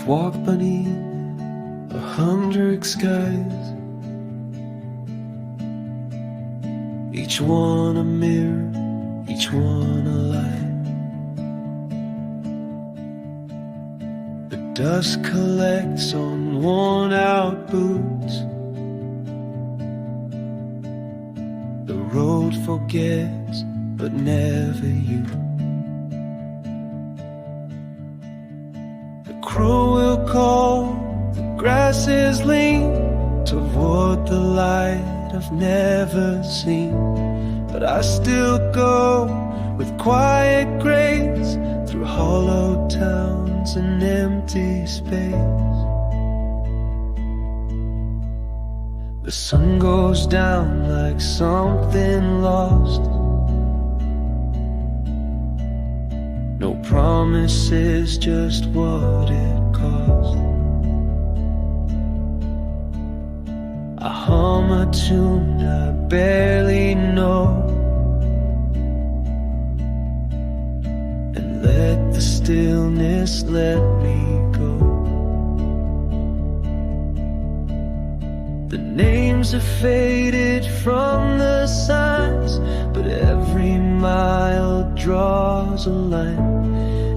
walk beneath 100 skies, each one a mirror, each one a light. The dust collects on worn-out boots. The road forgets, but never you. The crow will call, the grass is lean toward the light I've never seen. But I still go with quiet grace through hollow towns and empty space. The sun goes down like something lost. No promises, just what it cost. I hum a tune I barely know, and let the stillness let me go. The names are faded from the signs, but every mile draws a line.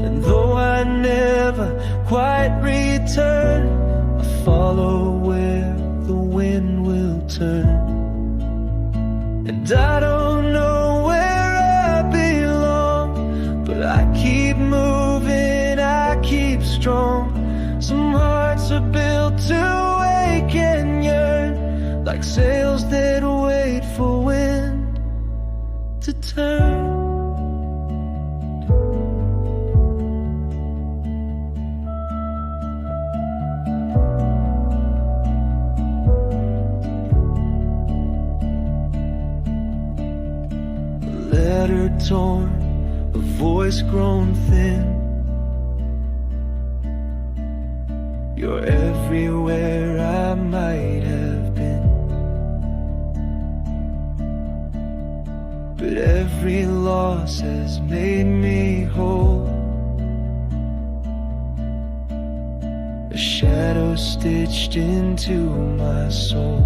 And though I never quite return, I follow where the wind will turn. And I don't know where I belong, but I keep moving, I keep strong. Some hearts are built to wake and yearn, like sails that wait for wind to turn. A letter torn, a voice grown thin. You're everywhere I might have been, but every loss has made me whole. A shadow stitched into my soul.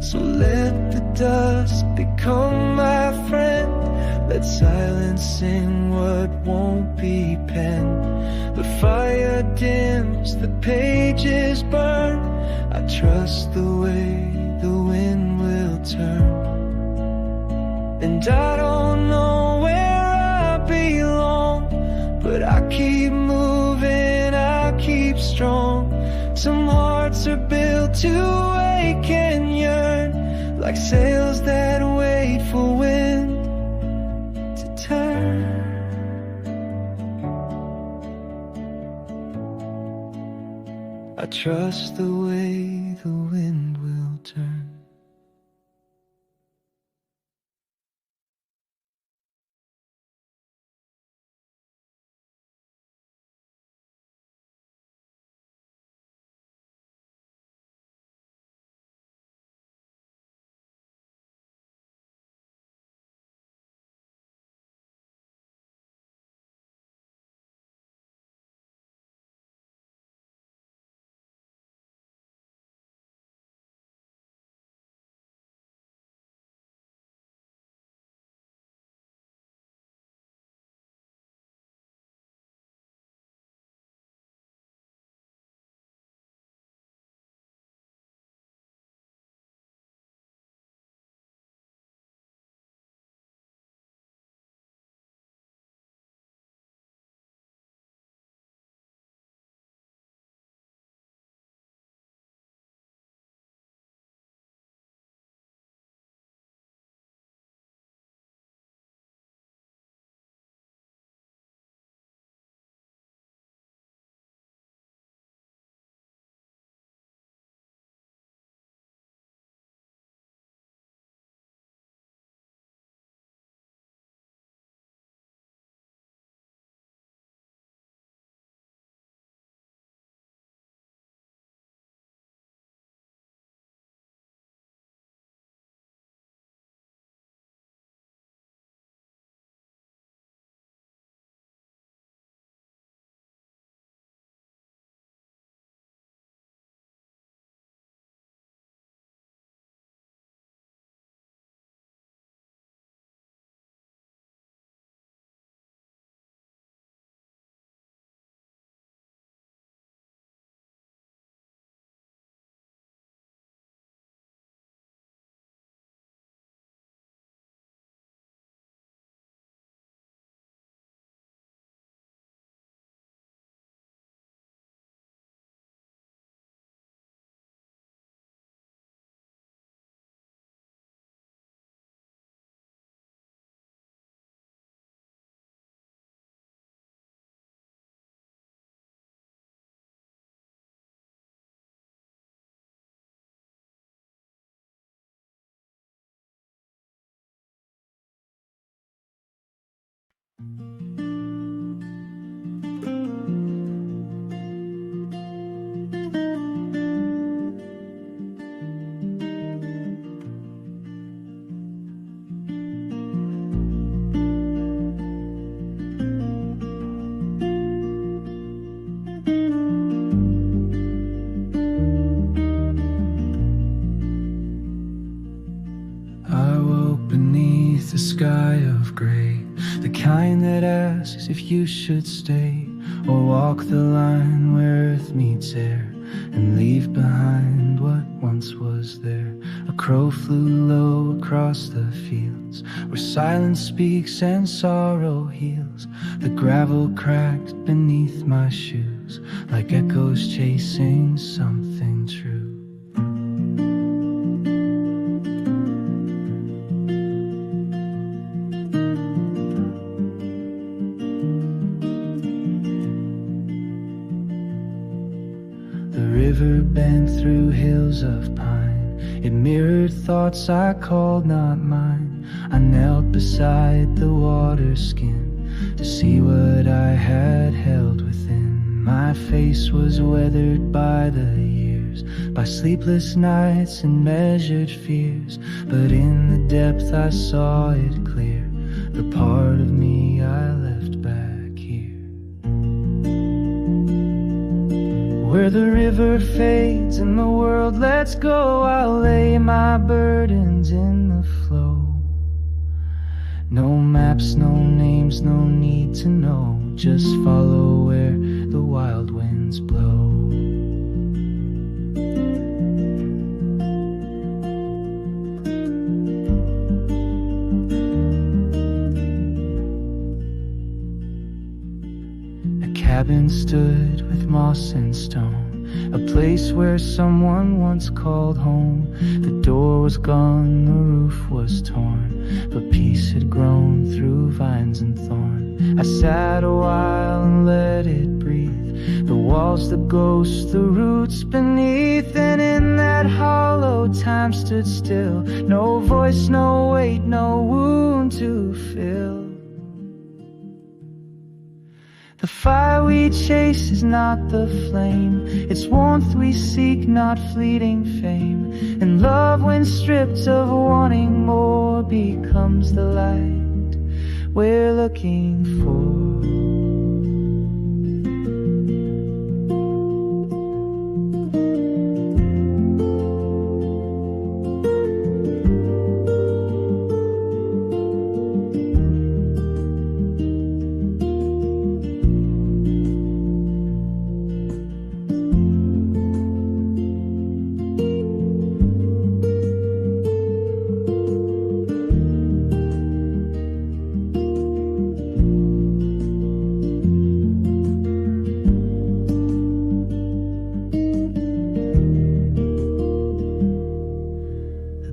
So let the dust become my friend. Let silence sing what won't be penned. The fire dims, the pages burn. I trust the way the wind will turn. And I don't know where I belong, but I keep moving, I keep strong. Some hearts are built to wake and yearn, like sails that wait for wind to turn. I trust the way the wind will turn. I woke beneath a sky of gray, the kind that asks if you should stay or walk the line where earth meets air and leave behind what once was there. A crow flew low across the fields where silence speaks and sorrow heals. The gravel cracked beneath my shoes like echoes chasing something true. The river bent through hills of pine. It mirrored thoughts I called not mine. I knelt beside the water skin to see what I had held within. My face was weathered by the years, by sleepless nights and measured fears. But in the depth I saw it clear, the part of me I left back here. Where the river fades and the world lets go, I'll lay my burdens in the flow. No maps, no names, no need to know, just follow where the wild winds blow. A cabin stood with moss and stone, a place where someone once called home. The door was gone, the roof was torn, but peace had grown through vines and thorn. I sat a while and let it breathe, the walls, the ghosts, the roots beneath. And in that hollow time stood still, no voice, no weight, no wound to fill. The fire we chase is not the flame, it's warmth we seek, not fleeting fame. And love, when stripped of wanting more, becomes the light we're looking for.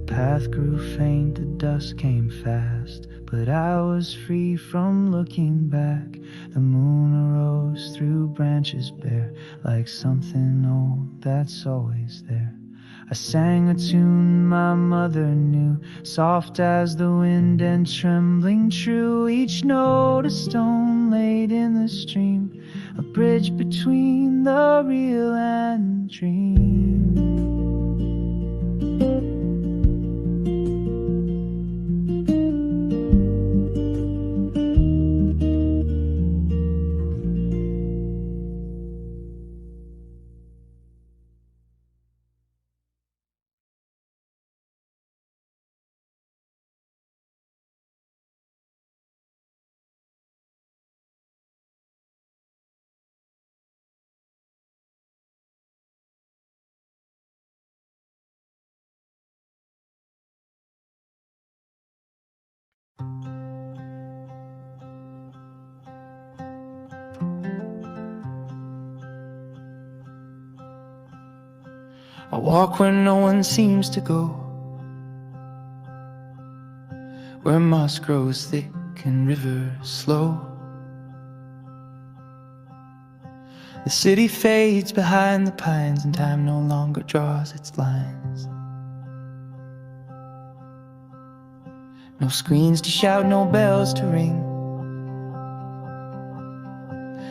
Path grew faint, the dust came fast, but I was free from looking back. The moon arose through branches bare, like something old that's always there. I sang a tune my mother knew, soft as the wind and trembling true. Each note a stone laid in the stream, a bridge between the real and dream. I walk where no one seems to go, where moss grows thick and rivers slow. The city fades behind the pines, and time no longer draws its lines. No screens to shout, no bells to ring,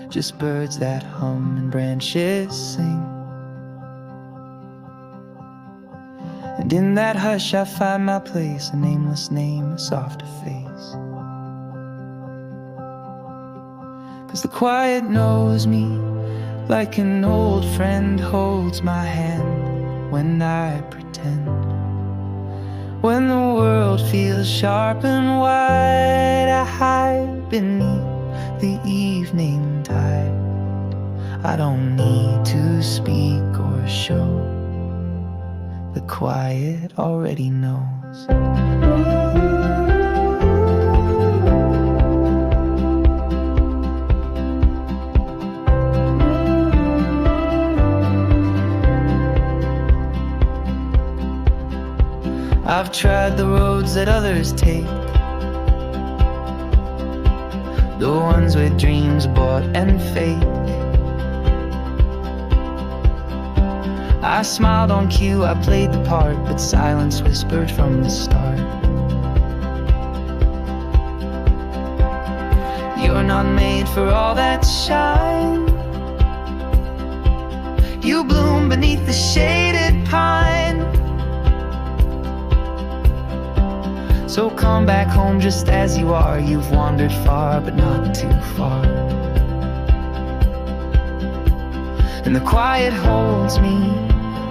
just birds that hum and branches sing. And in that hush I find my place, a nameless name, a softer face. 'Cause the quiet knows me like an old friend holds my hand when I pretend. When the world feels sharp and wide, I hide beneath the evening tide. I don't need to speak or show, the quiet already knows. I've tried the roads that others take, the ones with dreams bought and fake. I smiled on cue, I played the part, but silence whispered from the start. You're not made for all that shine. You bloom beneath the shaded pine. So come back home just as you are. You've wandered far, but not too far. And the quiet holds me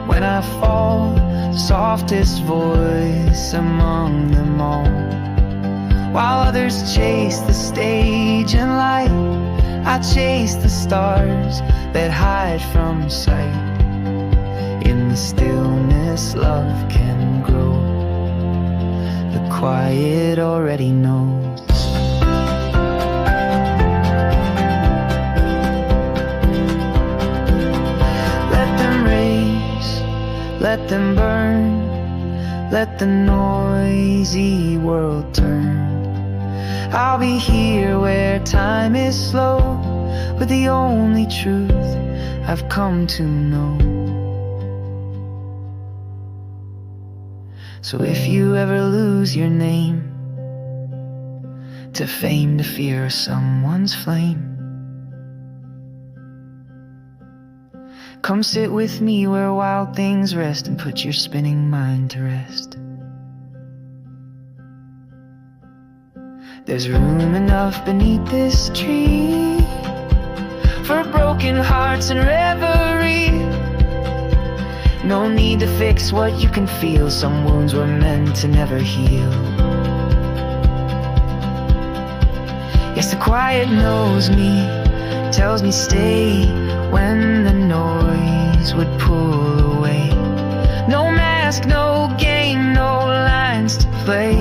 when I fall, softest voice among them all. While others chase the stage and light, I chase the stars that hide from sight. In the stillness love can grow, the quiet already knows. Let them race, let them burn, let the noisy world turn. I'll be here where time is slow, with the only truth I've come to know. So if you ever lose your name to fame, to fear, or someone's flame, come sit with me where wild things rest and put your spinning mind to rest. There's room enough beneath this tree for broken hearts and reverie. No need to fix what you can feel. Some wounds were meant to never heal. Yes, the quiet knows me, tells me stay when the noise would pull away. No mask, no game, no lines to play,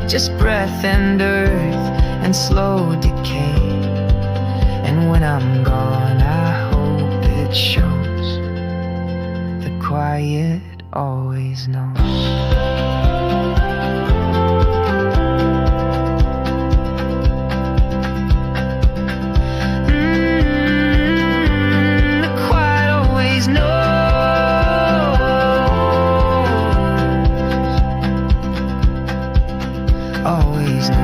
just breath and earth and slow decay. And when I'm gone, I hope it shows, the quiet always knows. Always knows.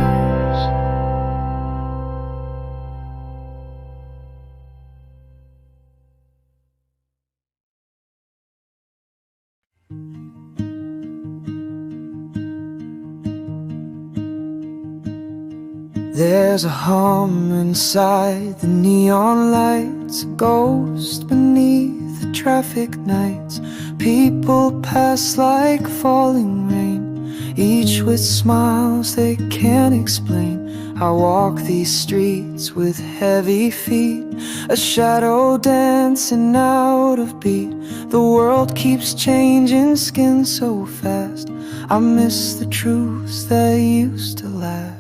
There's a hum inside the neon lights, a ghost beneath the traffic nights. People pass like falling rain, each with smiles they can't explain. I walk these streets with heavy feet, a shadow dancing out of beat. The world keeps changing skin so fast, I miss the truths that used to last.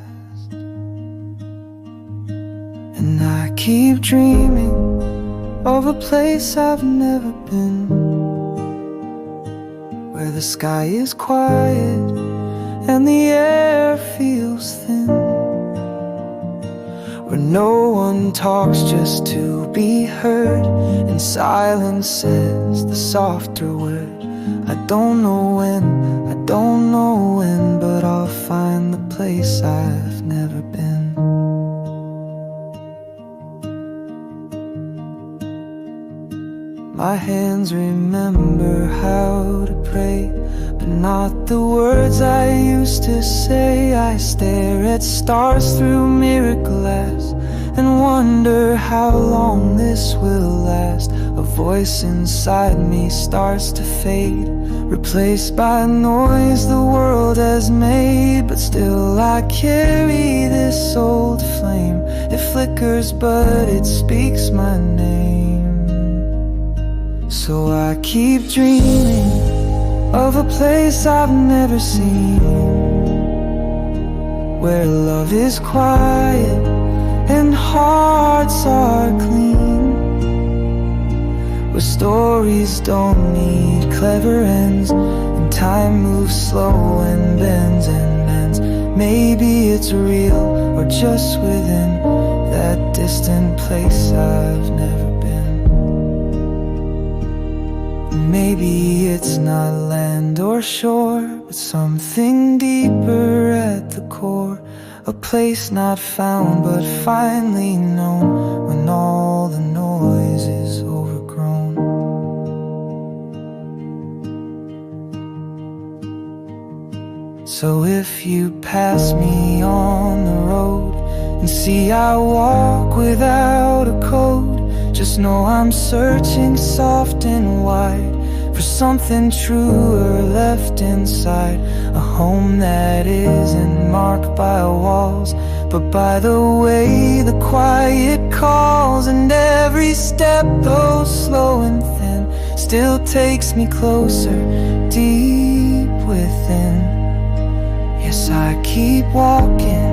And I keep dreaming of a place I've never been, where the sky is quiet and the air feels thin, where no one talks just to be heard, and silence says the softer word. I don't know when, but I'll find the place I've never been. My hands remember how to pray, but not the words I used to say. I stare at stars through mirror glass and wonder how long this will last. A voice inside me starts to fade, replaced by noise the world has made. But still I carry this old flame. It flickers but it speaks my name. So I keep dreaming of a place I've never seen, where love is quiet and hearts are clean, where stories don't need clever ends, and time moves slow and bends and mends. Maybe it's real or just within that distant place I've never been. Maybe it's not land or shore, but something deeper at the core. A place not found but finally known, when all the noise is overgrown. So if you pass me on the road and see I walk without a code, just know I'm searching soft and wide for something truer left inside. A home that isn't marked by walls, but by the way the quiet calls. And every step, though slow and thin, still takes me closer, deep within. Yes, I keep walking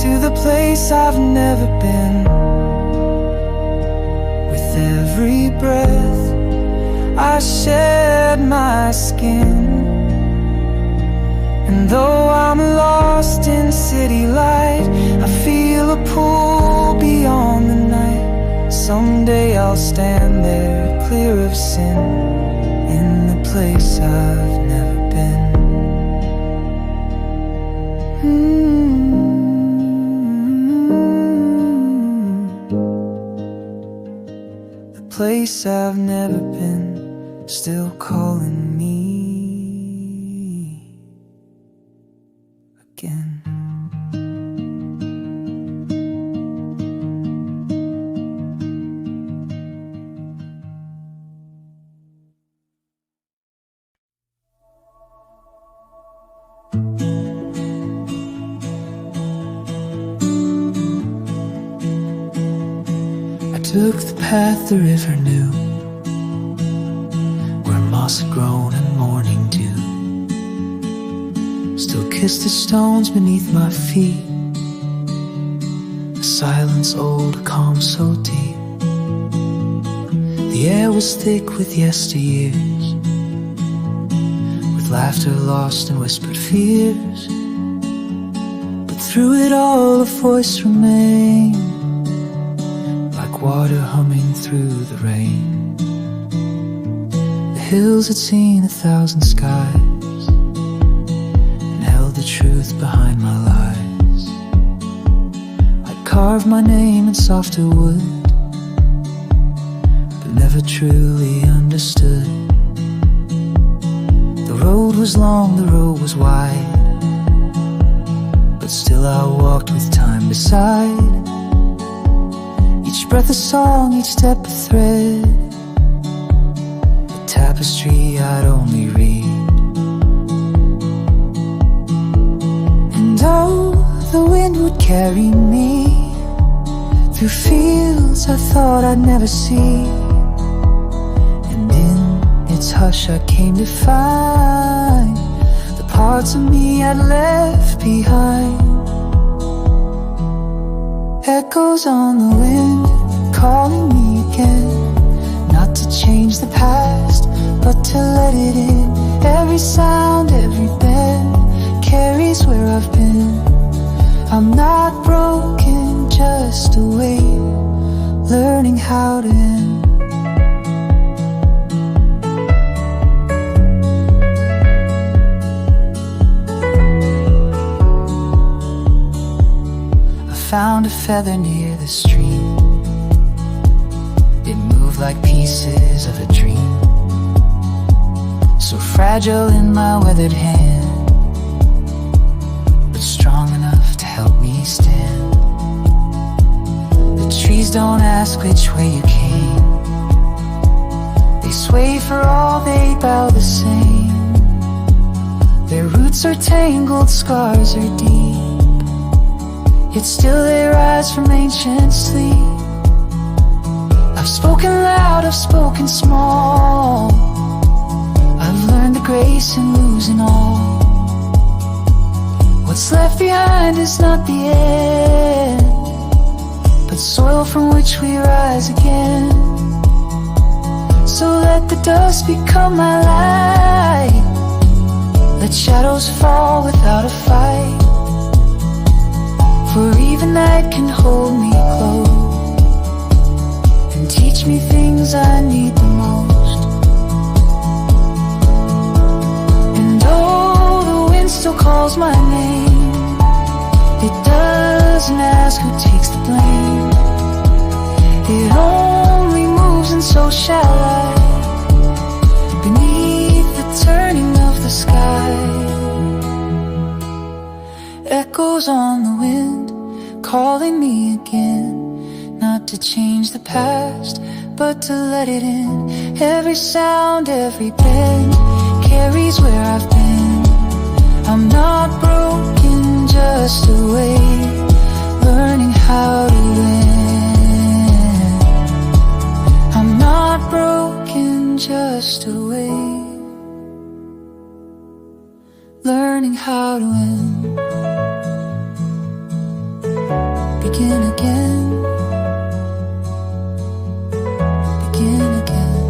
to the place I've never been. With every breath I shed my skin, and though I'm lost in city light, I feel a pull beyond the night. Someday I'll stand there clear of sin, in the place I've never been. The place I've never been, still calling me again. I took the path the river knew, where moss had grown and morning dew still kissed the stones beneath my feet. A silence old, a calm so deep. The air was thick with yesteryears, with laughter lost and whispered fears. But through it all a voice remained, like water humming through the rain. The hills had seen 1,000 skies and held the truth behind my lies. I'd carved my name in softer wood, but never truly understood. The road was long, the road was wide, but still I walked with time beside. Each breath a song, each step a thread, a tapestry I'd only read. And oh, the wind would carry me through fields I thought I'd never see, and in its hush I came to find the parts of me I'd left behind. Echoes on the wind, calling me again, not to change the past, but to let it in. Every sound, every bend carries where I've been. I'm not broken, just a weight, learning how to end. Found a feather near the stream. It moved move like pieces of a dream, so fragile in my weathered hand, but strong enough to help me stand. The trees don't ask which way you came, they sway for all they bow the same. Their roots are tangled, scars are deep, yet still they rise from ancient sleep. I've spoken loud, I've spoken small, I've learned the grace in losing all. What's left behind is not the end, but soil from which we rise again. So let the dust become my light, let shadows fall without a fight, for even night can hold me close and teach me things I need the most. And oh, the wind still calls my name, it doesn't ask who takes the blame. It only moves and so shall I, beneath the turning of the sky. Echoes on the wind, calling me again, not to change the past, but to let it in. Every sound, every bend carries where I've been. I'm not broken, just awake, learning how to win. I'm not broken, just awake, learning how to win. Begin again, begin again,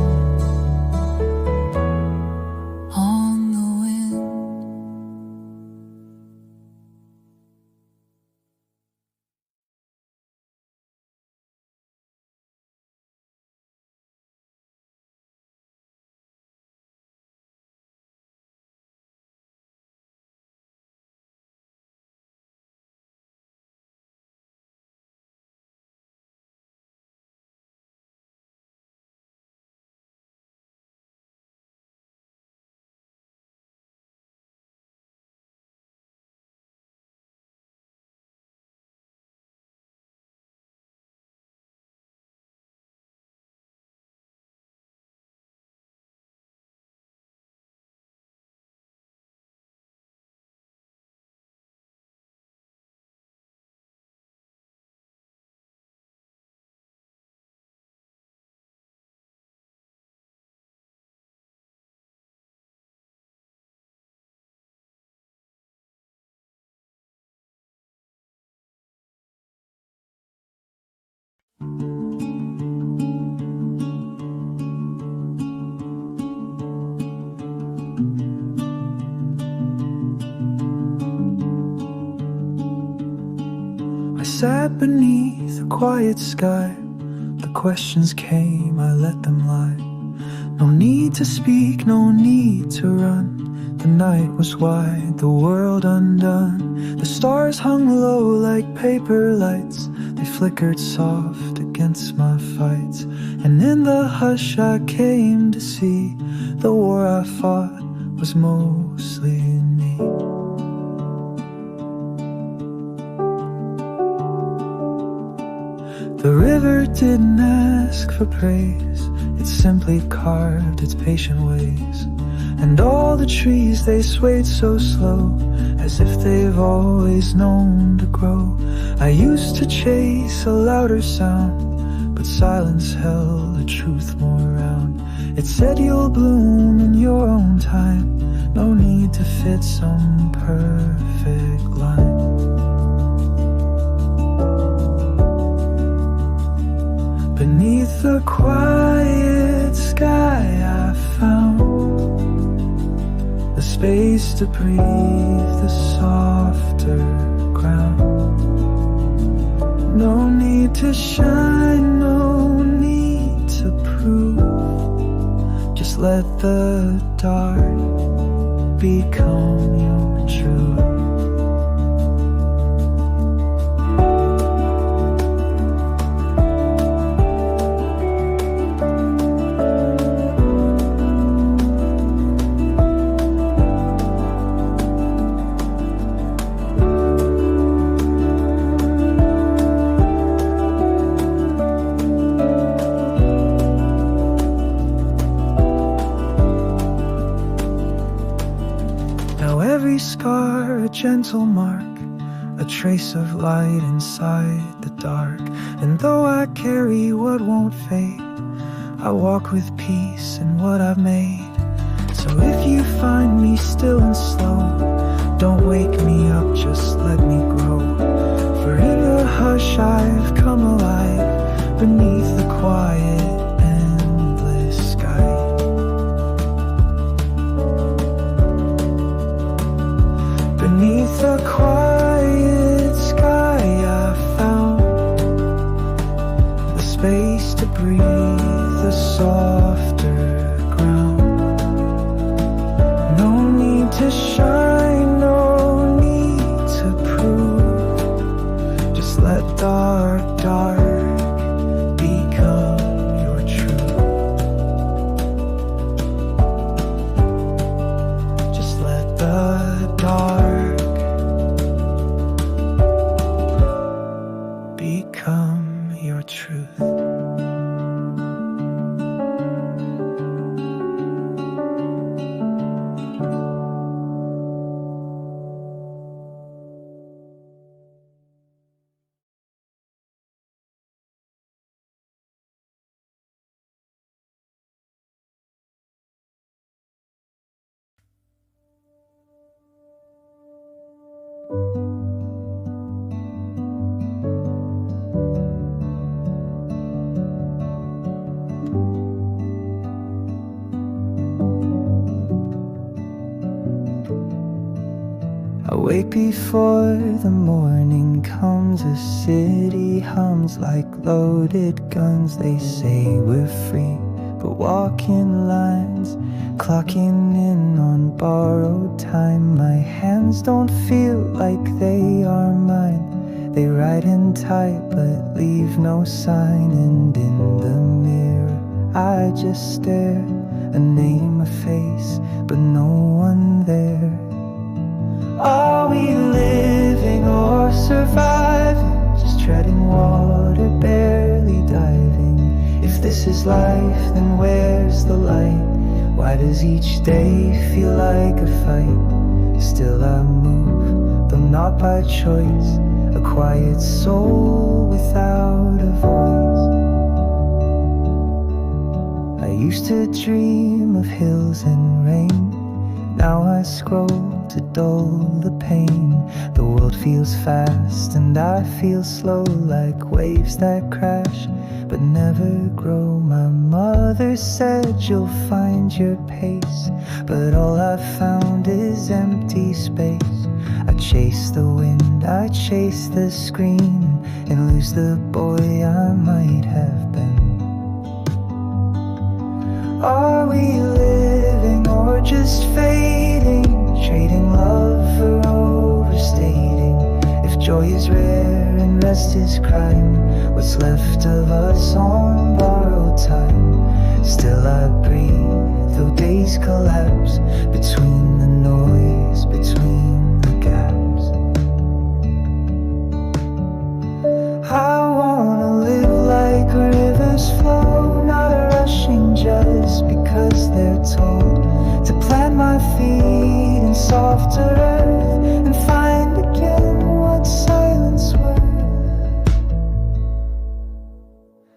on the wind. I sat beneath a quiet sky, the questions came, I let them lie. No need to speak, no need to run, the night was wide, the world undone. The stars hung low like paper lights, they flickered soft against my fights. And in the hush I came to see, the war I fought was mostly me. The river didn't ask for praise, it simply carved its patient ways. And all the trees, they swayed so slow, as if they've always known to grow. I used to chase a louder sound, but silence held the truth more round. It said you'll bloom in your own time, no need to fit some perfect line. Beneath the quiet sky I found the space to breathe, the softer ground. No need to shine, no need to prove, just let the dark become your truth. gentle mark, a trace of light inside the dark. And though I carry what won't fade, I walk with peace in what I've made. So if you find me still and slow, don't wake me up, just let me grow. For in the hush I've come alive, beneath the quiet endless sky. Beneath the quiet sky I found the space to breathe, the softer ground. No need to shine, no need to prove. Just let dark, dark become your truth. Just let the dark become your truth. I wake before the morning comes, a city hums like loaded guns. They say we're free, but walk in lines, clocking in on borrowed time. My hands don't feel like they are mine. They write and type but leave no sign. And in the mirror I just stare, a name, a face, but no one there. Are we living or surviving? Just treading water, barely diving. If this is life, then where's the light? Why does each day feel like a fight? Still I move, though not by choice, a quiet soul without a voice. I used to dream of hills and rain, now I scroll to dull the pain. The world feels fast and I feel slow, like waves that crash but never grow. My mother said you'll find your pace, but all I've found is empty space. I chase the wind, I chase the screen, and lose the boy I might have been. Are we living or just fading? Trading love for overstating. If joy is rare and rest is crime, what's left of us on borrowed time? Still I breathe, though days collapse, between the noise, between the gaps. I wanna live like rivers flow, not rushing just because they're told. To plant my feet in softer earth and find again what silence worth.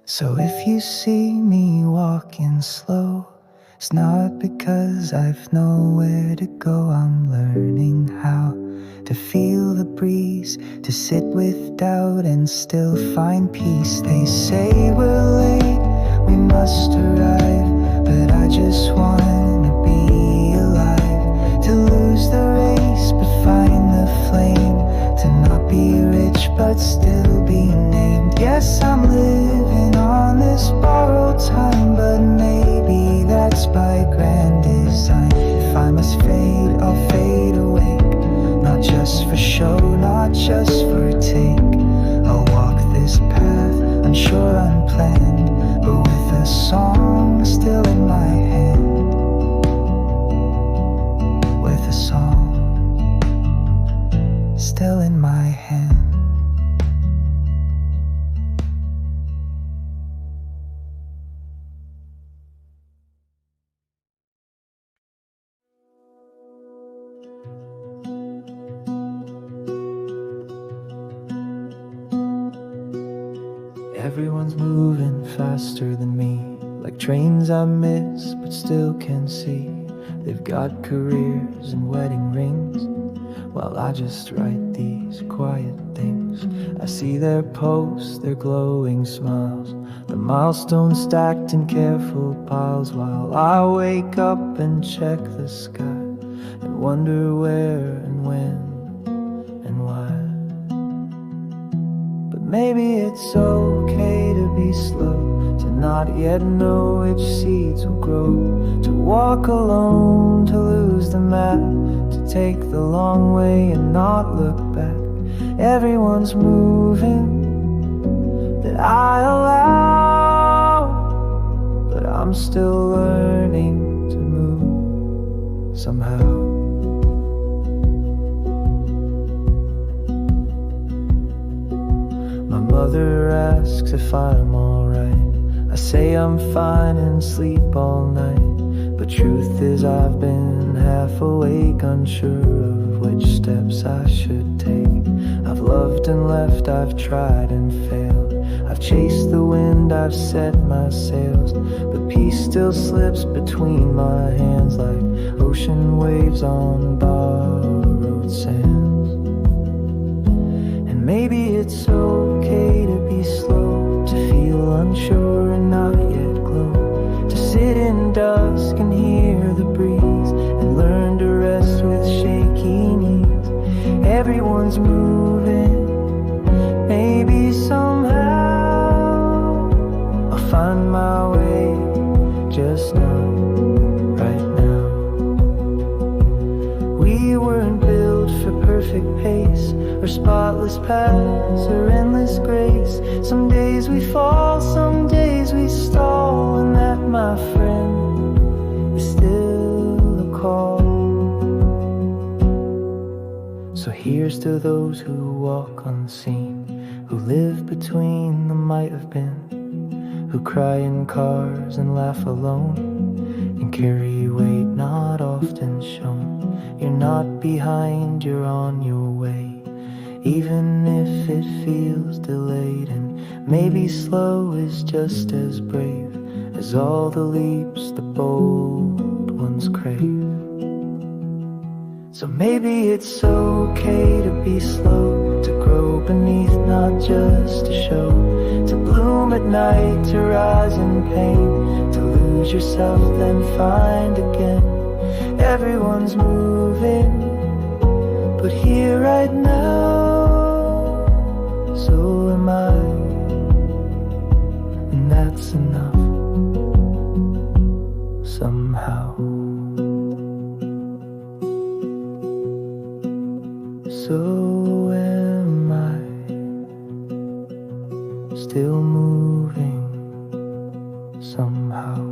So if you see me walking slow, it's not because I've nowhere to go. I'm learning how to feel the breeze, to sit with doubt and still find peace. They say we're late, we must arrive, but I just wanna be alive. To lose the race but find the flame, to not be rich but still be named. Yes, I'm living on this borrowed time, but maybe that's by grand design. If I must fade, I'll fade awake, not just for show, not just for a take. I'll walk this path, unsure, unplanned, but with a song still in my hand. With a song still in my hand. Everyone's moving faster than me, like trains I miss but still can see. They've got careers and wedding rings, while I just write these quiet things. I see their posts, their glowing smiles, the milestones stacked in careful piles, while I wake up and check the sky and wonder where and when and why. But maybe it's okay to be slow, to not yet know which seeds will grow, to walk alone, to lose the map, to take the long way and not look back. Everyone's moving that I allow, but I'm still learning to move somehow. My mother asks if I'm alright. I say I'm fine and sleep all night, but truth is I've been half awake, unsure of which steps I should take. I've loved and left, I've tried and failed, I've chased the wind, I've set my sails, but peace still slips between my hands like ocean waves on borrowed sands. And maybe it's okay to be slow, to feel unsure and not yet glow, to sit in dusk and hear the breeze and learn to rest with shaky knees. Everyone's moving, maybe somehow I'll find my way, just not right now. We weren't built for perfect pace, or spotless paths, or endless grace. Some days we fall, some days we stall, and that, my friend, is still a call. So here's to those who walk unseen, who live between the might have been, who cry in cars and laugh alone, and carry weight not often shown. You're not behind, you're on your way, even if it feels delayed, and maybe slow is just as brave as all the leaps the bold ones crave. So maybe it's okay to be slow, to grow beneath, not just to show, to bloom at night, to rise in pain, to lose yourself then find again. Everyone's moving, but here right now, so am I, and that's enough somehow. So am I, still moving somehow.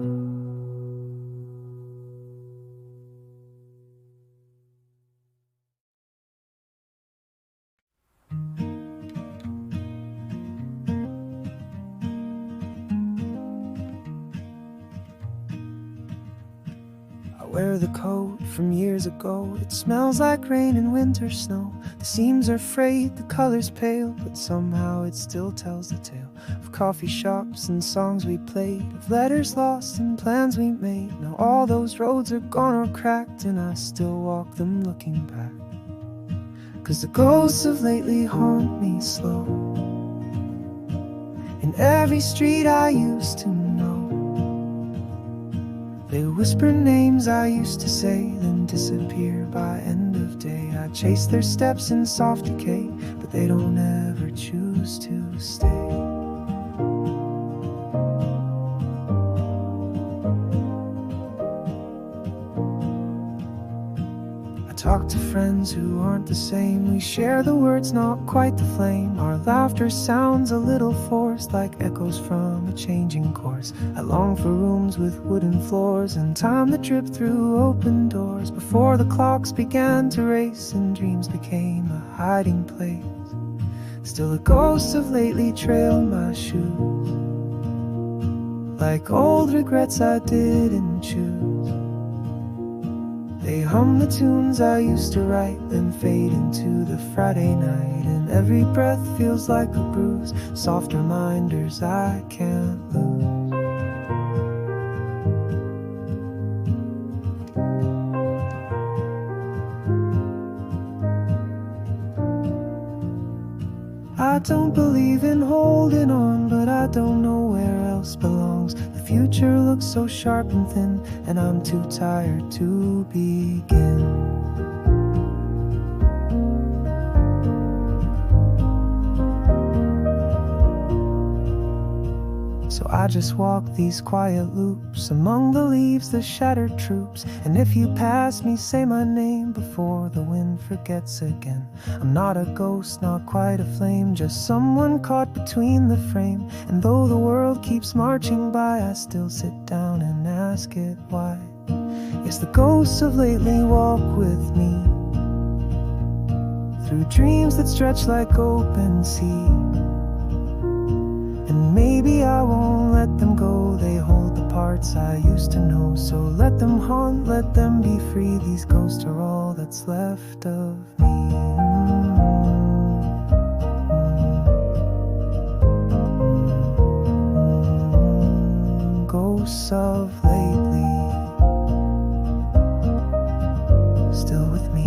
I wear the coat from years ago. It smells like rain and winter snow. The seams are frayed, the color's pale, but somehow it still tells the tale of coffee shops and songs we played, of letters lost and plans we made. Now all those roads are gone or cracked, and I still walk them looking back, 'cause the ghosts of lately haunt me slow, in every street I used to know. They whisper names I used to say, then disappear by end of day. I chase their steps in soft decay, but they don't ever choose to stay. Talk to friends who aren't the same. We share the words, not quite the flame. Our laughter sounds a little forced, like echoes from a changing course. I long for rooms with wooden floors and time that dripped through open doors, before the clocks began to race and dreams became a hiding place. Still the ghosts of lately trail my shoes, like old regrets I didn't choose. They hum the tunes I used to write, then fade into the Friday night. And every breath feels like a bruise, soft reminders I can't lose. I don't believe in holding on, but I don't know where else belongs. The future looks so sharp and thin, and I'm too tired to begin. So I just walk these quiet loops among the leaves, the shattered troops. And if you pass me, say my name before the wind forgets again. I'm not a ghost, not quite a flame, just someone caught between the frame. And though the world keeps marching by, I still sit down and ask it why. Yes, the ghosts of lately walk with me through dreams that stretch like open sea. And maybe I won't let them go, they hold the parts I used to know. So let them haunt, let them be free, these ghosts are all that's left of me. Ghosts of lately, still with me.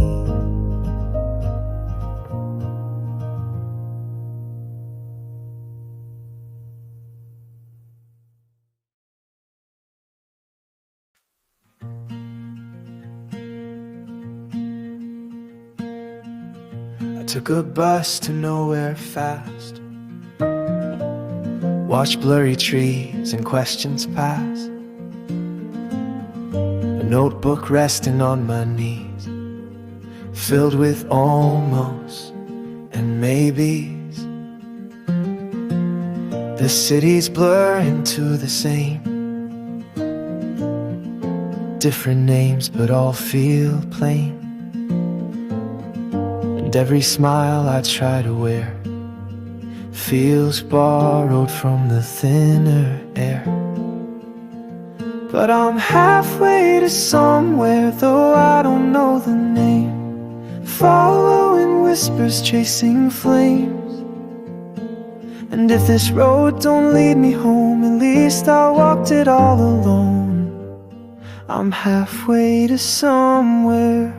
I took a bus to nowhere fast, watched blurry trees and questions pass. A notebook resting on my knees, filled with almost and maybes. The cities blur into the same, different names but all feel plain. And every smile I try to wear feels borrowed from the thinner air. But I'm halfway to somewhere, though I don't know the name. Following whispers, chasing flames. And if this road don't lead me home, at least I walked it all alone. I'm halfway to somewhere,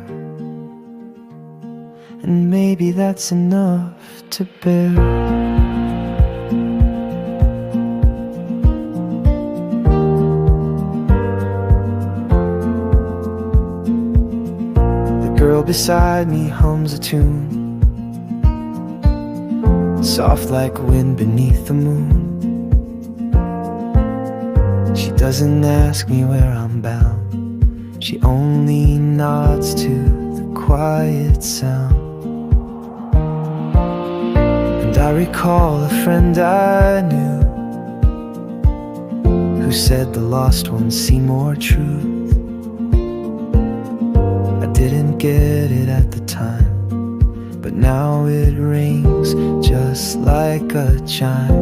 and maybe that's enough to bear. The girl beside me hums a tune, soft like wind beneath the moon. She doesn't ask me where I'm bound, she only nods to the quiet sound. And I recall a friend I knew who said the lost ones see more truth. I didn't get it at the time, but now it rings just like a chime.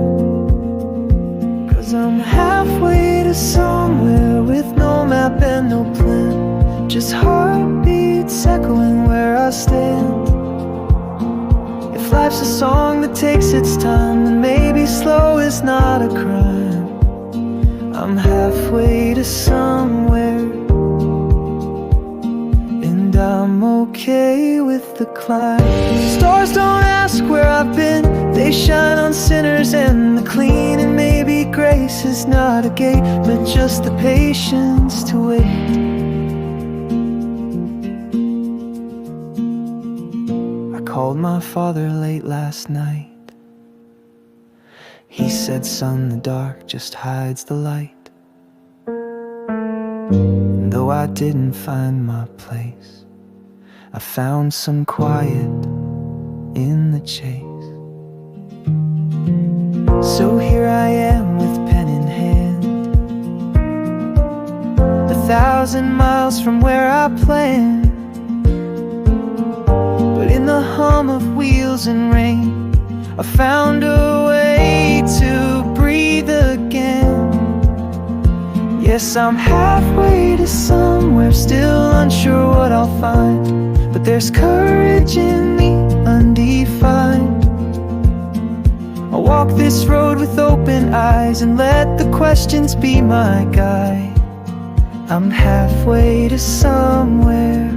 'Cause I'm halfway to somewhere with no map and no plan, just heartbeats echoing where I stand. If life's a song that takes its time, then maybe slow is not a crime. I'm halfway to somewhere, and I'm okay with the climb. Stars don't ask where I've been, they shine on sinners and the clean. And maybe grace is not a gate, but just the patience to wait. I called my father late last night. He said, son, the dark just hides the light. And though I didn't find my place, I found some quiet in the chase. So here I am with pen in hand, 1,000 miles from where I planned. But in the hum of wheels and rain, I found a way to breathe again. Yeah, Guess I'm halfway to somewhere, still unsure what I'll find. But there's courage in the undefined. I'll walk this road with open eyes and let the questions be my guide. I'm halfway to somewhere,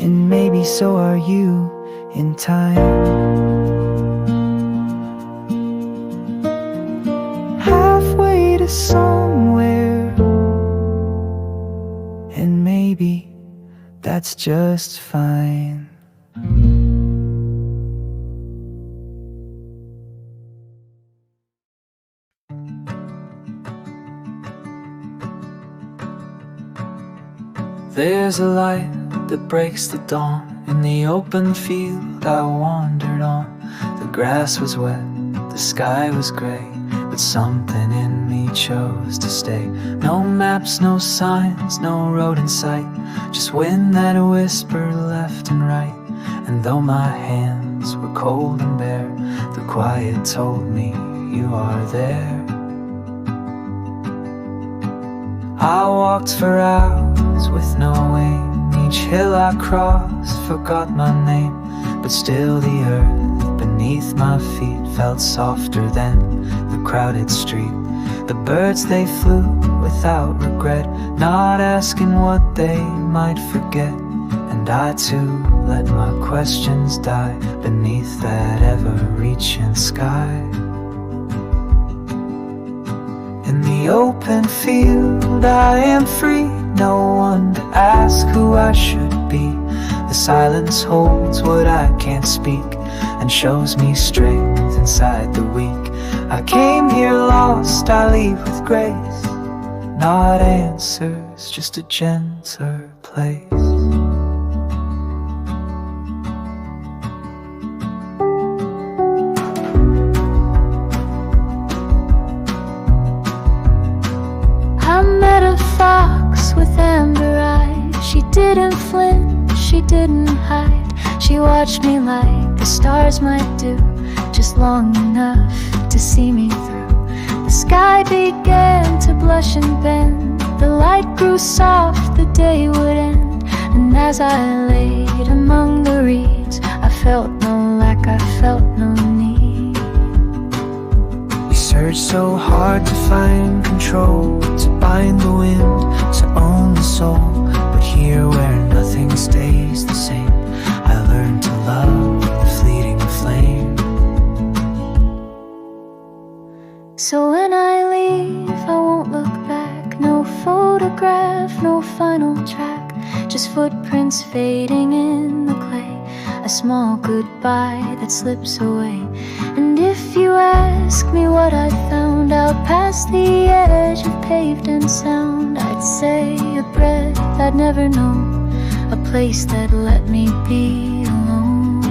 and maybe so are you in time. Halfway to somewhere, and maybe that's just fine. There's a light that breaks the dawn in the open field I wandered on. The grass was wet, the sky was gray, but something in me chose to stay. No maps, no signs, no road in sight, just wind that whispered left and right. And though my hands were cold and bare, the quiet told me you are there. I walked for hours with no aim. Each hill I crossed forgot my name, but still the earth beneath my feet felt softer than the crowded street. The birds, they flew without regret, not asking what they might forget. And I too let my questions die beneath that ever-reaching sky. In the open field I am free, no one to ask who I should be. The silence holds what I can't speak and shows me strength inside the weak. I came here lost, I leave with grace, not answers, just a gentler place. With amber eyes, she didn't flinch, she didn't hide. She watched me like the stars might do, just long enough to see me through. The sky began to blush and bend, the light grew soft, the day would end. And as I laid among the reeds, I felt no lack, I felt no need. We searched so hard to find control, to bind the wind, to own the soul. But here where nothing stays the same, I learned to love the fleeting flame. So when I leave, I won't look back. No photograph, no final track, just footprints fading in the clay, a small goodbye that slips away. And if you ask me what I found out past the edge of paved and sound, I'd say a breath I'd never known, a place that let me be alone.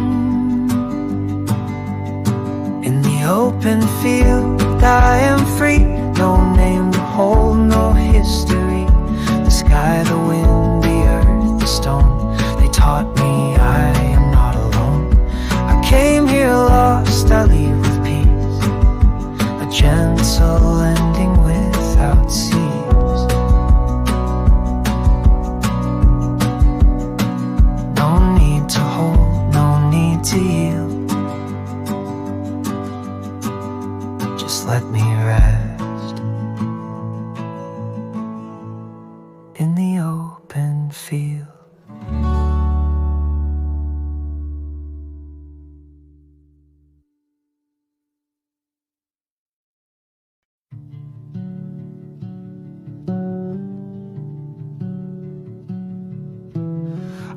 In the open field I am free, no name to hold, no history. The sky, the wind, the earth, the stone, they taught me I am not alone. I came here lost, I leave with peace, a gentle ending without seas. No need to hold, no need to yield, just let me rest in the open field.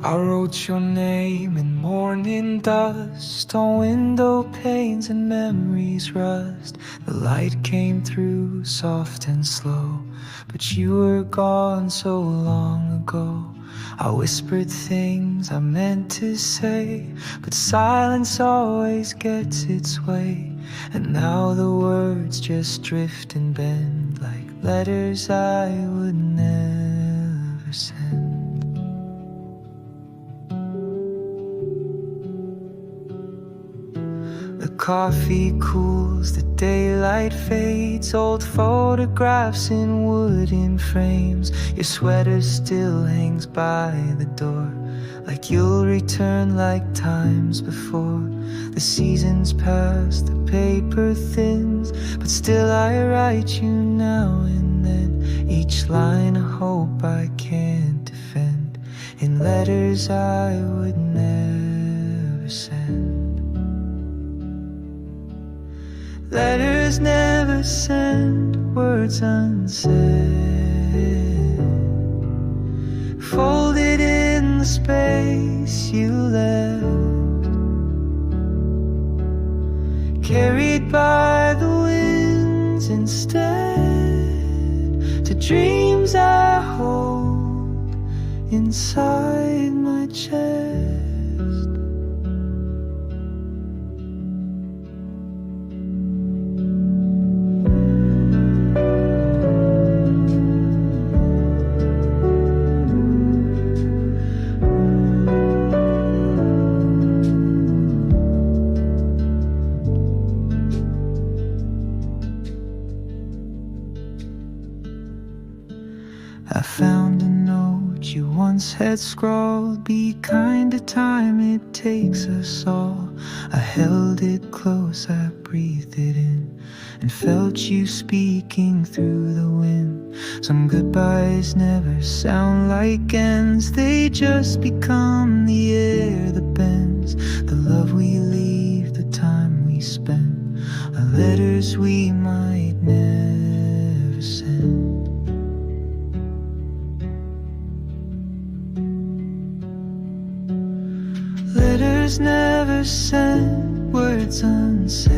I wrote your name in morning dust on window panes and memories rust. The light came through soft and slow, but you were gone so long ago. I whispered things I meant to say, but silence always gets its way. And now the words just drift and bend like letters I would never send. The coffee cools, the daylight fades. Old photographs in wooden frames. Your sweater still hangs by the door, like you'll return like times before. The seasons pass, the paper thins, but still I write you now and then. Each line a hope I can't defend, in letters I would never send. Letters never sent, words unsaid, folded in the space you left, carried by the winds instead, to dreams I hold inside my chest. I found a note you once had scrawled, be kind to time, it takes us all. I held it close, I breathed it in, and felt you speaking through the wind. Some goodbyes never sound like ends, they just become the air that bends. The love we leave, the time we spend, are letters we might never send. Letters never sent, words unsaid,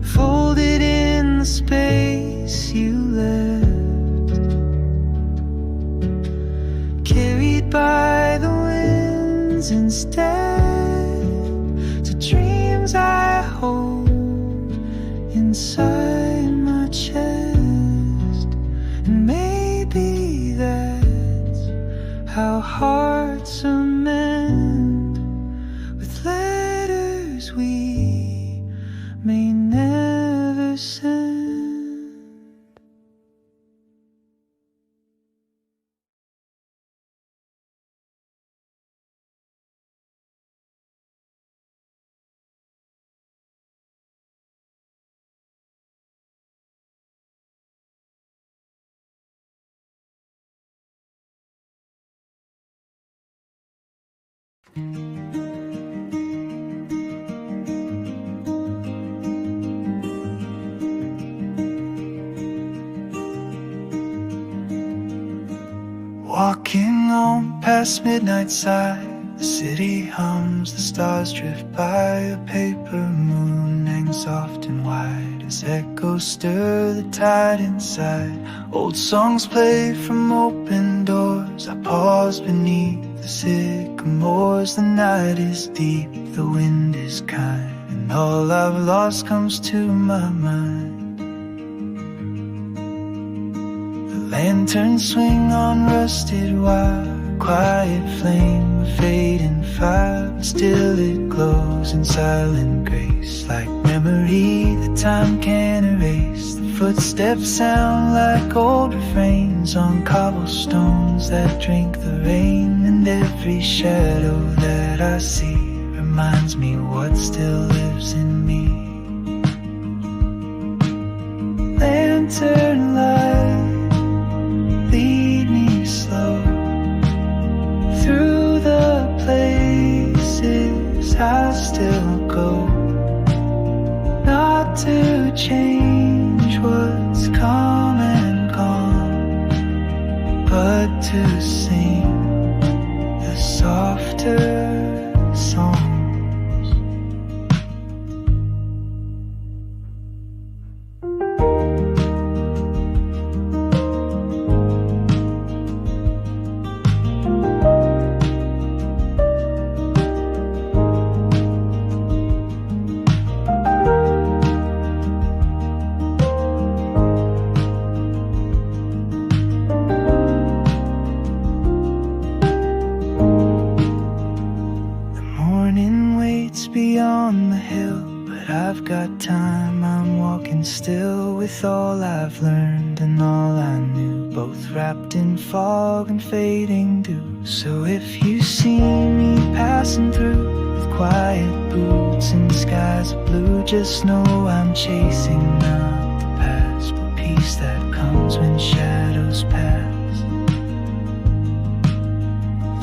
folded in the space you left, carried by the winds instead, to dreams I hold inside my chest. And maybe that's how hearts are mend, with letters we may never send. Walking on past midnight side, the city hums, the stars drift by. A paper moon hangs soft and wide as echoes stir the tide inside. Old songs play from open doors, I pause beneath the sycamores. The night is deep, the wind is kind, and all I've lost comes to my mind. Lanterns swing on rusted wire, quiet flame, a fading fire, but still it glows in silent grace, like memory that time can't erase. The footsteps sound like old refrains on cobblestones that drink the rain, and every shadow that I see reminds me what still lives in me. Lantern light, lead me slow through the places I still go, not to change what's come and gone, but to sing the softer songs. I've got time, I'm walking still with all I've learned and all I knew, both wrapped in fog and fading dew. So if you see me passing through with quiet boots and skies of blue, just know I'm chasing not the past, but peace that comes when shadows pass.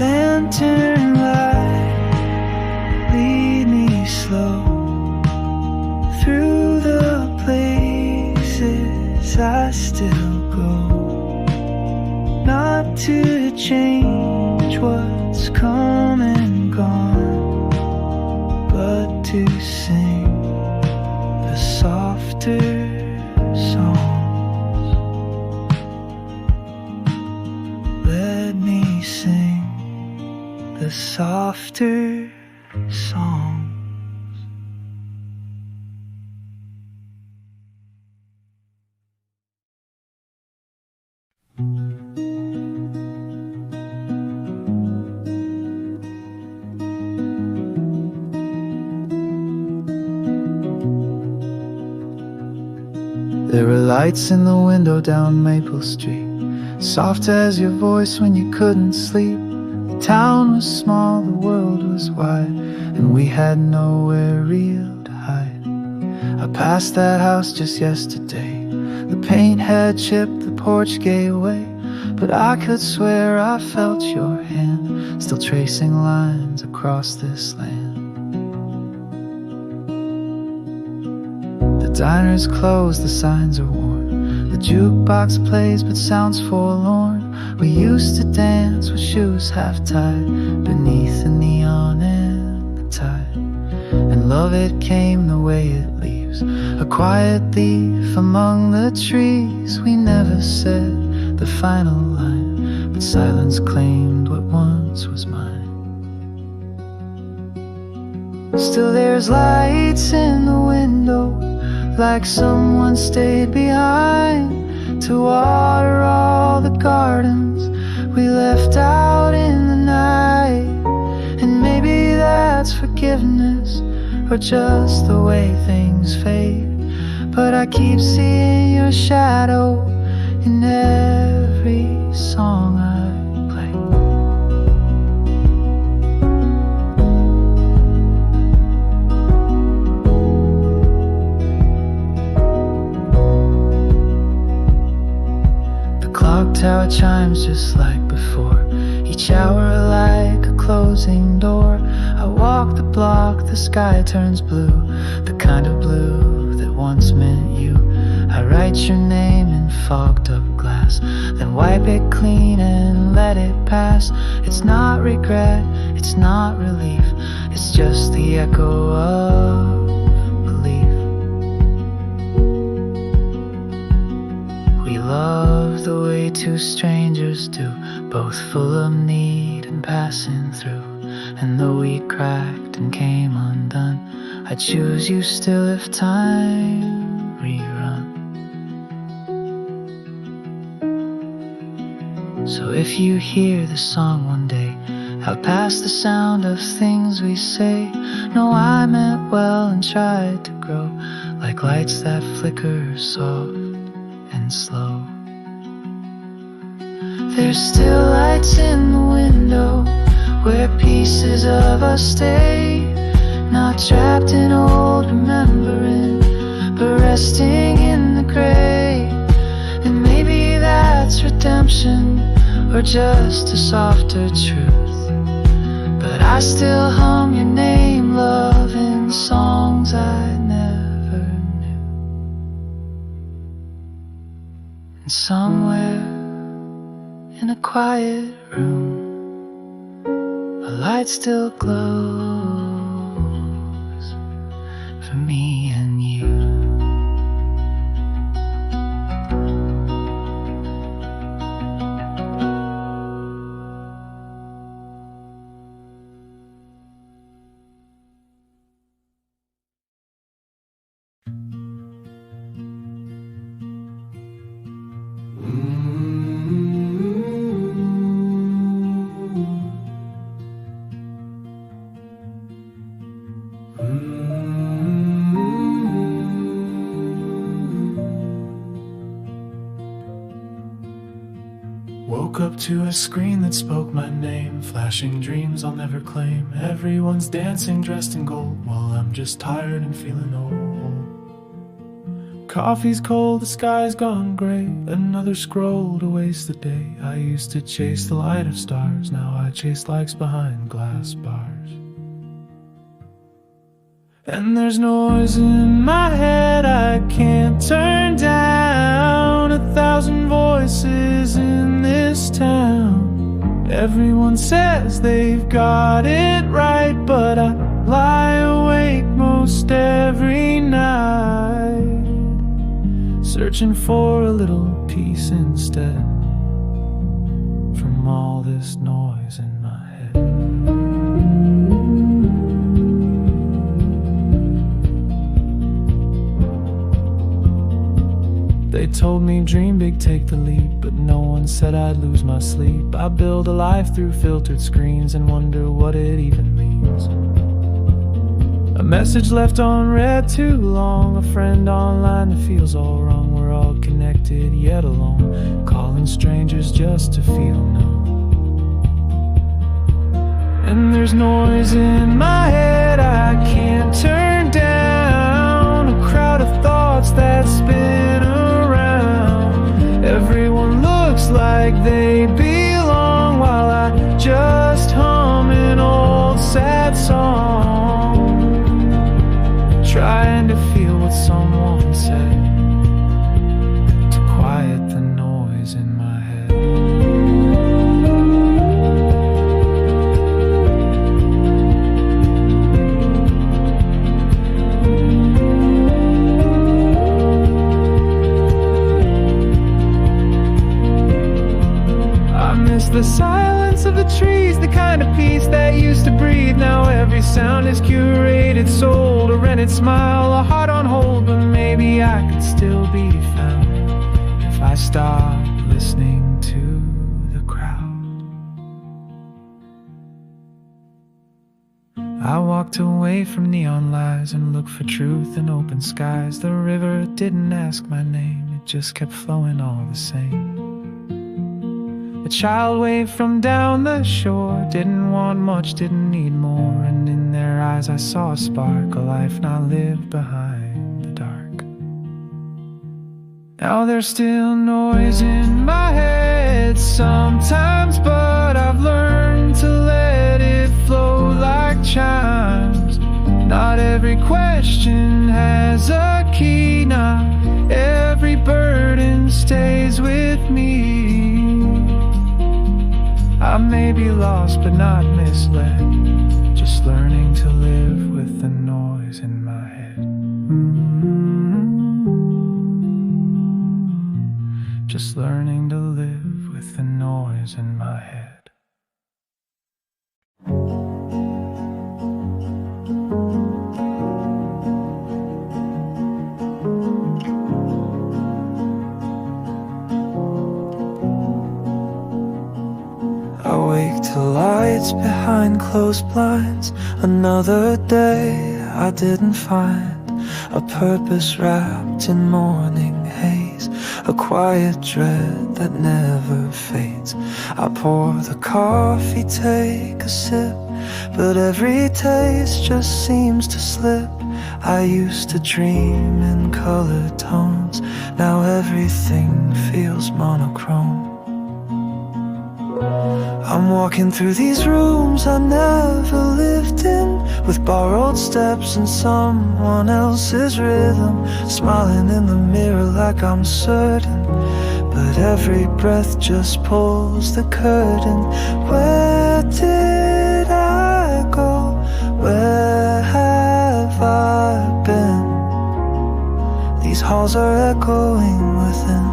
Lantern light, lead me slow through the places I still go, not to change what's come and gone, but to sing the softer songs. Let me sing the softer songs. There were lights in the window down Maple Street, soft as your voice when you couldn't sleep. The town was small, the world was wide, and we had nowhere real to hide. I passed that house just yesterday. The paint had chipped, the porch gave way, but I could swear I felt your hand, still tracing lines across this land. The diner's closed, the signs are worn, the jukebox plays but sounds forlorn. We used to dance with shoes half tied beneath the neon and the tide, and love, it came the way it leaves, a quiet thief among the trees. We never said the final line, but silence claimed what once was mine. Still there's lights in the window, like someone stayed behind to water all the gardens we left out in the night. And maybe that's forgiveness, or just the way things fade, but I keep seeing your shadow in every song I play. Clock tower chimes just like before, each hour like a closing door. I walk the block, the sky turns blue, the kind of blue that once meant you. I write your name in fogged up glass, then wipe it clean and let it pass. It's not regret, it's not relief, it's just the echo of belief. We love the way two strangers do, both full of need and passing through. And though we cracked and came undone, I choose you still if time rerun. So if you hear this song one day, out past the sound of things we say, know I meant well and tried to grow, like lights that flicker soft and slow. There's still lights in the window where pieces of us stay, not trapped in old remembering, but resting in the gray. And maybe that's redemption, or just a softer truth, but I still hum your name, love, in songs I never knew. And somewhere in a quiet room, a light still glows for me and you. up to a screen that spoke my name, flashing dreams I'll never claim. Everyone's dancing dressed in gold, while I'm just tired and feeling old. Coffee's cold, the sky's gone gray, another scroll to waste the day. I used to chase the light of stars, now I chase likes behind glass bars. And there's noise in my head I can't turn down, 1,000 voices in this town. Everyone says they've got it right, but I lie awake most every night, searching for a little peace instead from all this noise in my head. They told me dream big, take the leap, but no one said I'd lose my sleep. I build a life through filtered screens and wonder what it even means. A message left unread too long, a friend online that feels all wrong. We're all connected yet alone, calling strangers just to feel known. And there's noise in my head I can't turn down, a crowd of thoughts that spin around. Everyone looks like they belong, while I just hum an old sad song, trying to feel what someone said to quiet the noise in my head. I miss the silence of the trees, the kind of peace that used to breathe. Now every sound is curated, sold, a rented smile, a heart on hold. But maybe I could still be found if I stop listening to the crowd. I walked away from neon lies and looked for truth in open skies. The river didn't ask my name, it just kept flowing all the same. A child waved from down the shore, didn't want much, didn't need more. And in their eyes I saw a spark, a life not lived behind the dark. Now there's still noise in my head sometimes, but I've learned to let it flow like chimes. Not every question has a key, not every burden stays with me. I may be lost but not misled, just learning to live with the noise in my head. Just learning to live with the noise in my head. Awake to lights behind closed blinds. Another day I didn't find a purpose wrapped in morning haze, a quiet dread that never fades. I pour the coffee, take a sip, but every taste just seems to slip. I used to dream in colored tones, now everything feels monochrome. I'm walking through these rooms I never lived in, with borrowed steps and someone else's rhythm, smiling in the mirror like I'm certain, but every breath just pulls the curtain. Where did I go? Where have I been? These halls are echoing within.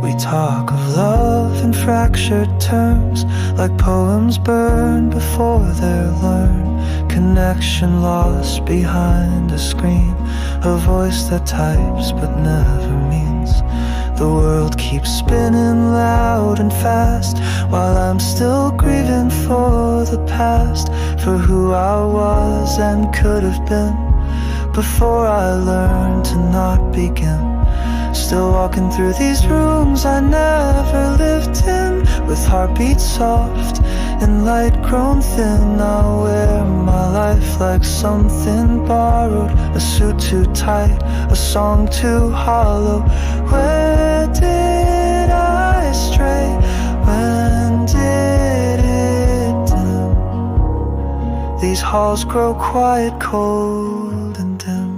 We talk of love in fractured terms, like poems burned before they're learned. Connection lost behind a screen, a voice that types but never means. The world keeps spinning loud and fast, while I'm still grieving for the past, for who I was and could have been, before I learned to not begin. Still walking through these rooms I never lived in, with heartbeats soft and light grown thin. I wear my life like something borrowed, a suit too tight, a song too hollow. Where did I stray? When did it dim? These halls grow quiet, cold and dim.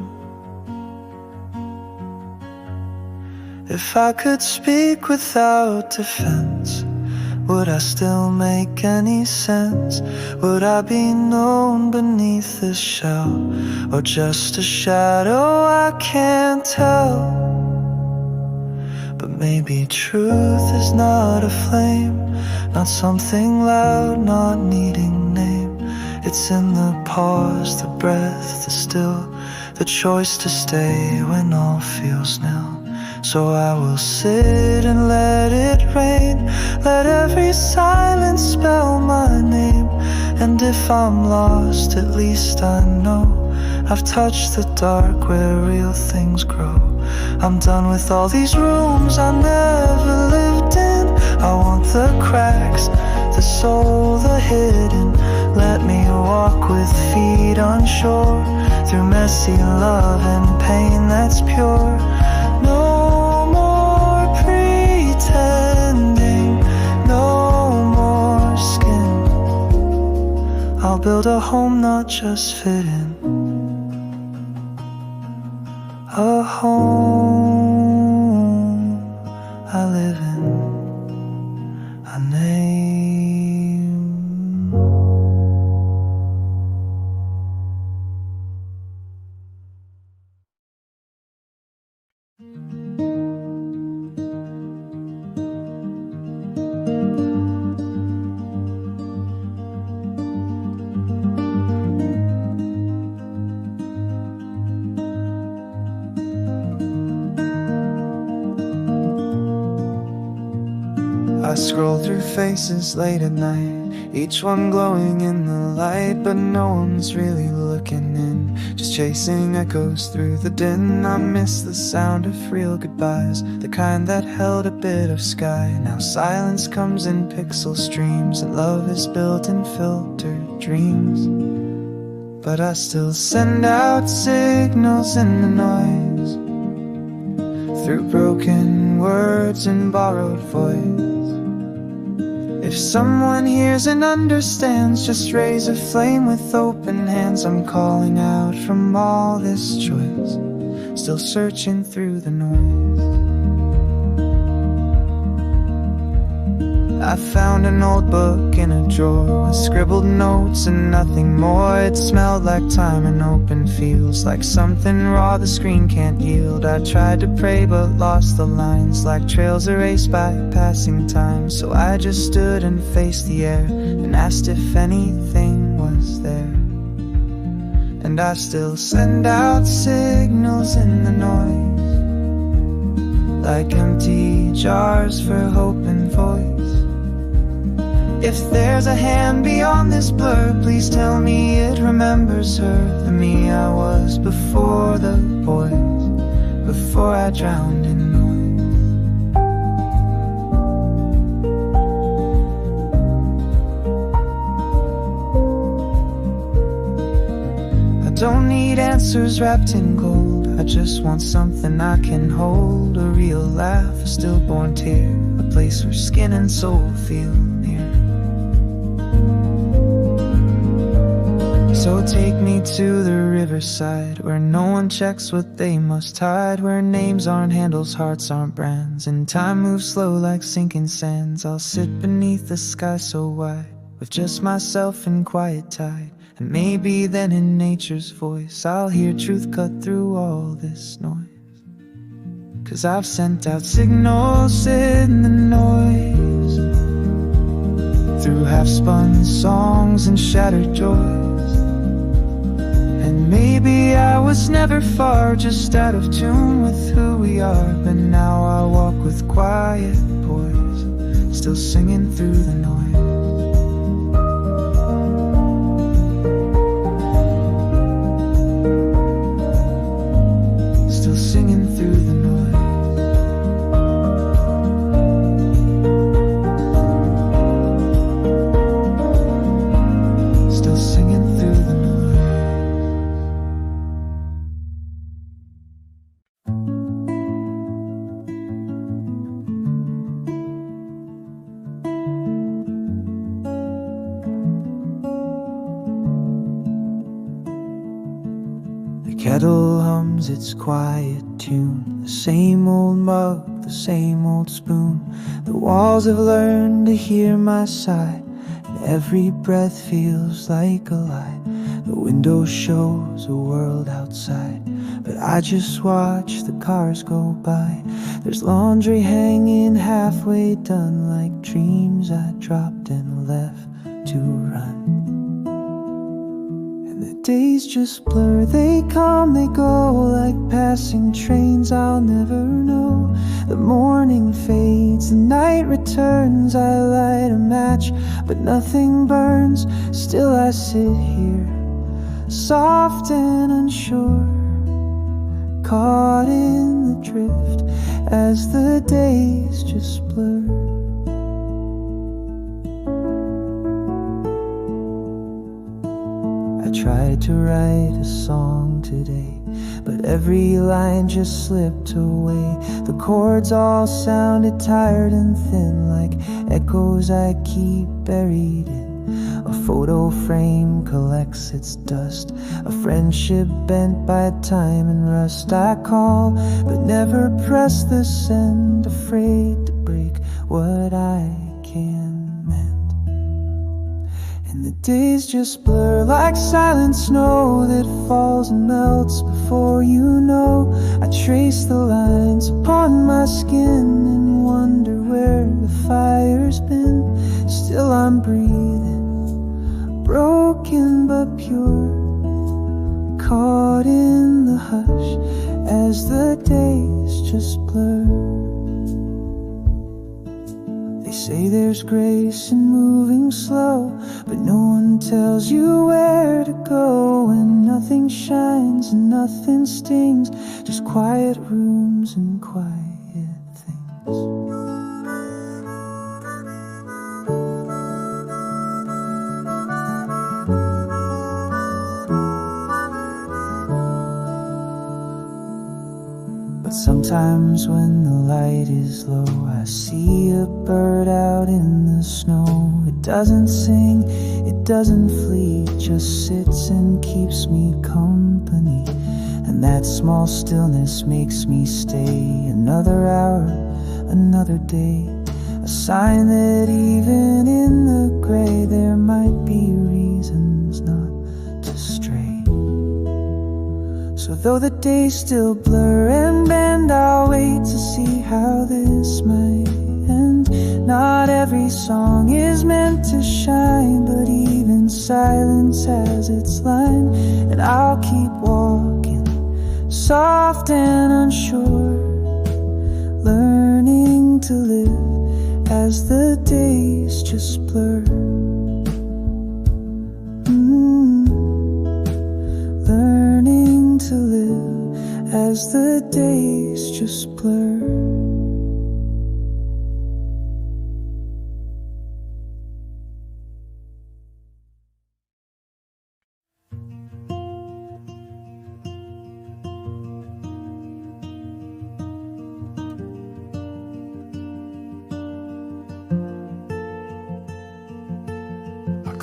If I could speak without defense, would I still make any sense? Would I be known beneath this shell, or just a shadow? I can't tell. But maybe truth is not a flame, not something loud, not needing name. It's in the pause, the breath, the still, the choice to stay when all feels nil. So I will sit and let it rain, let every silence spell my name. And if I'm lost, at least I know I've touched the dark where real things grow. I'm done with all these rooms I never lived in. I want the cracks, the soul, the hidden. Let me walk with feet unsure, through messy love and pain that's pure. No more pretending, no more skin. I'll build a home, not just fit in. A home I live in, a name. I scroll through faces late at night, each one glowing in the light, but no one's really looking in, just chasing echoes through the din. I miss the sound of real goodbyes, the kind that held a bit of sky. Now silence comes in pixel streams, and love is built in filtered dreams. But I still send out signals in the noise, through broken words and borrowed voice. If someone hears and understands, just raise a flame with open hands. I'm calling out from all this choice, still searching through the noise. I found an old book in a drawer with scribbled notes and nothing more. It smelled like time and open fields, like something raw the screen can't yield. I tried to pray but lost the lines, like trails erased by passing time. So I just stood and faced the air and asked if anything was there. And I still send out signals in the noise, like empty jars for hope and voice. If there's a hand beyond this blur, please tell me it remembers her, the me I was before the boys, before I drowned in noise. I don't need answers wrapped in gold, I just want something I can hold. A real laugh, a stillborn tear, a place where skin and soul feel near. So take me to the riverside, where no one checks what they must hide, where names aren't handles, hearts aren't brands, and time moves slow like sinking sands. I'll sit beneath the sky so wide, with just myself in quiet tide, and maybe then in nature's voice I'll hear truth cut through all this noise. 'Cause I've sent out signals in the noise, through half-spun songs and shattered joys. And maybe I was never far, just out of tune with who we are. But now I walk with quiet poise, still singing through the noise. Still singing through the noise. kettle hums its quiet tune. The same old mug, the same old spoon. The walls have learned to hear my sigh, and every breath feels like a lie. The window shows a world outside, but I just watch the cars go by. There's laundry hanging halfway done, like dreams I dropped and left to run. And the days just blur, they come, they go, like passing trains I'll never know. The morning fades, the night returns. I light a match, but nothing burns. Still I sit here, soft and unsure, caught in the drift as the days just blur. I tried to write a song today, but every line just slipped away. The chords all sounded tired and thin, like echoes I keep buried in. A photo frame collects its dust, a friendship bent by time and rust. I call, but never press the send, afraid to break what I can mend. And the days just blur like silent snow that falls and melts before you know. I trace the lines upon my skin and wonder where the fire's been. Still I'm breathing, broken but pure, caught in the hush as the days just blur. They say there's grace in moving slow, but no one tells you where to go. And nothing shines and nothing stings, just quiet rooms and quiet things. But sometimes when the light is low, I see a bird out in the snow. It doesn't sing, it doesn't flee, it just sits and keeps me company. And that small stillness makes me stay another hour, another day. A sign that even in the gray there might be reasons not to stray. So though the days still blur and bend, I'll wait to see how this might end. Not every song is meant to shine, but even silence has its line. And I'll keep walking, soft and unsure, learning to live as the days just blur. Learning to live as the days just blur.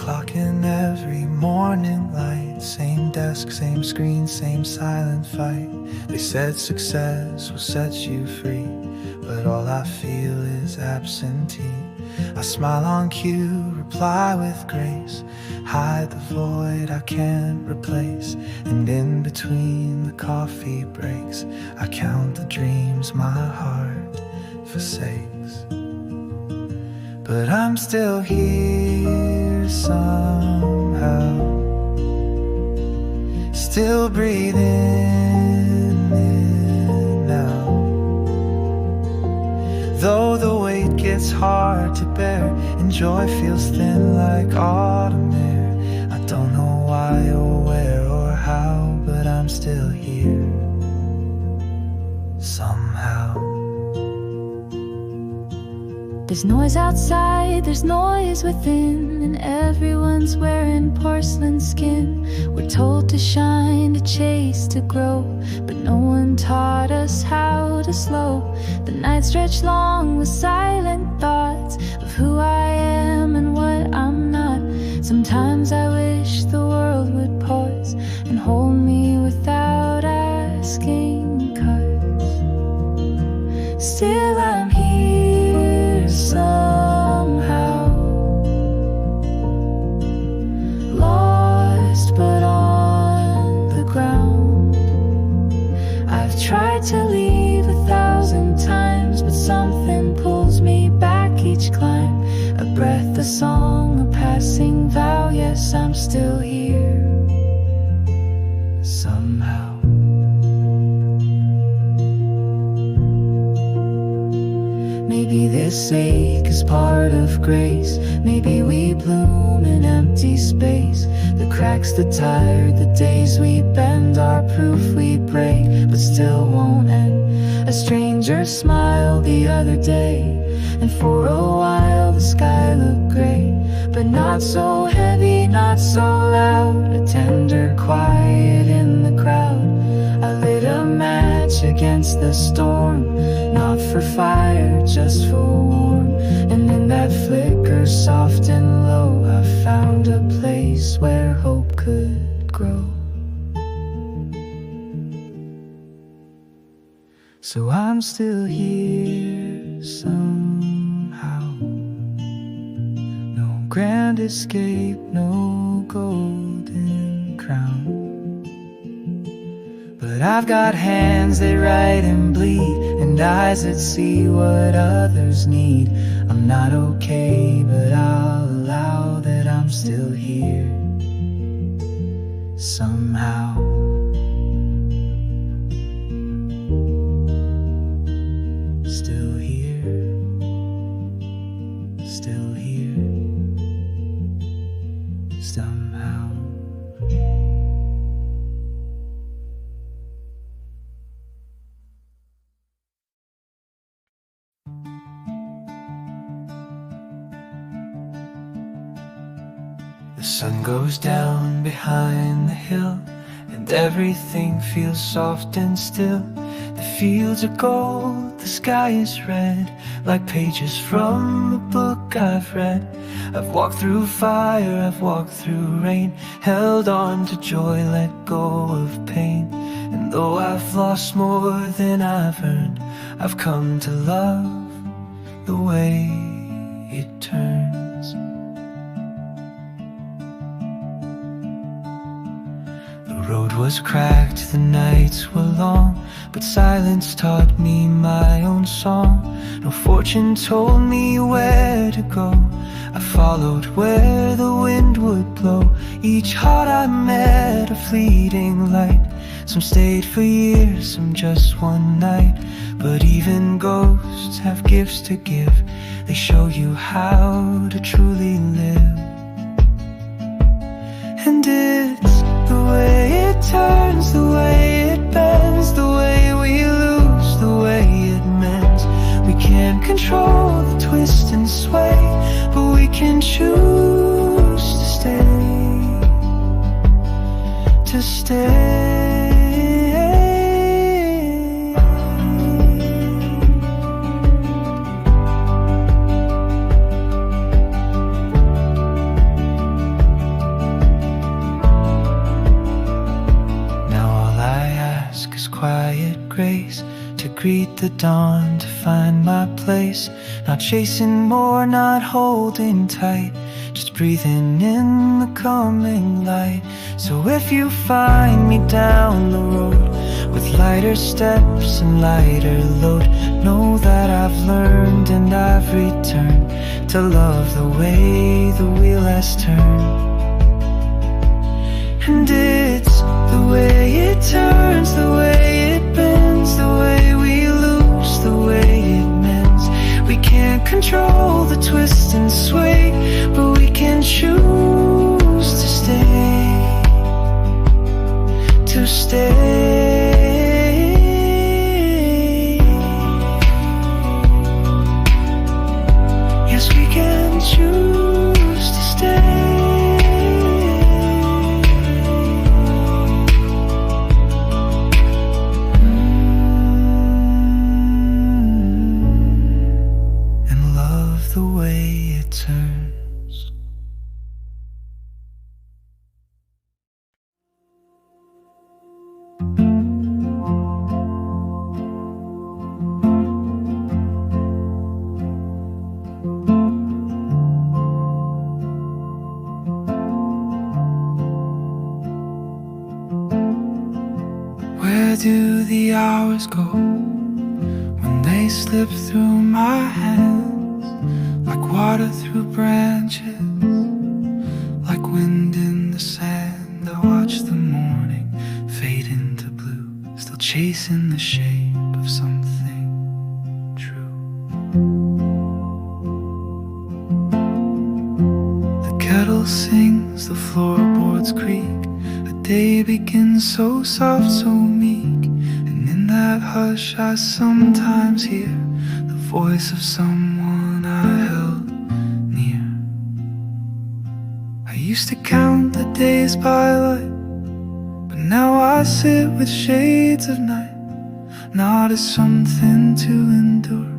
Clocking every morning light, same desk, same screen, same silent fight. They said success will set you free, but all I feel is absentee. I smile on cue, reply with grace, hide the void I can't replace. And in between the coffee breaks, I count the dreams my heart forsakes. But I'm still here somehow, still breathing in now. Though the weight gets hard to bear and joy feels thin like autumn air, I don't know why or where or how, but I'm still here somehow. There's noise outside, there's noise within, and everyone's wearing porcelain skin. We're told to shine, to chase, to grow, but no one taught us how to slow. The night stretched long with silent thoughts of who I am and what I'm not. Sometimes I wish the world would pause and hold me without still I'm here somehow. Lost but on the ground. I've tried to leave 1,000 times, but something pulls me back each climb. A breath, a song, a passing vow. Yes, I'm still here somehow. Maybe this ache is part of grace. Maybe we bloom in empty space. The cracks, the tired, the days we bend are proof we break, but still won't end. A stranger smiled the other day, and for a while the sky looked gray, but not so heavy, not so loud. A tender quiet in the crowd. I lit a match against the storm, not for fire, just for warmth. And in that flicker, soft and low, I found a place where hope could grow. So I'm still here somehow. No grand escape, no golden crown, but I've got hands that write and bleed, and eyes that see what others need. I'm not okay, but I'll allow that I'm still here somehow. Still here, still here, somehow. The sun goes down behind the hill, and everything feels soft and still. The fields are gold, the sky is red, like pages from a book I've read. I've walked through fire, I've walked through rain, held on to joy, let go of pain. And though I've lost more than I've earned, I've come to love the way it turns. The road was cracked, the nights were long, but silence taught me my own song. No fortune told me where to go, I followed where the wind would blow. Each heart I met a fleeting light. Some stayed for years, some just one night. But even ghosts have gifts to give. They show you how to truly live. And it's the way it turns, the way it bends, the way we lose, the way it mends. We can't control the twist and sway, but we can choose to stay, to stay. Quiet grace to greet the dawn, to find my place. Not chasing more, not holding tight, just breathing in the coming light. So if you find me down the road with lighter steps and lighter load, know that I've learned and I've returned to love the way the wheel has turned. And it's the way it turns, the way it bends, the way we lose, the way it mends. We can't control the twist and sway, but we can choose to stay, to stay. Yes, we can choose to stay. The way it turns. Where do the hours go when they slip through my hands, like water through branches, like wind in the sand? I watch the morning fade into blue, still chasing the shape of something true. The kettle sings, the floorboards creak. A day begins so soft, so meek, and in that hush I sometimes hear the voice of someone I held near. I used to count the days by light, but now I sit with shades of night, not as something to endure,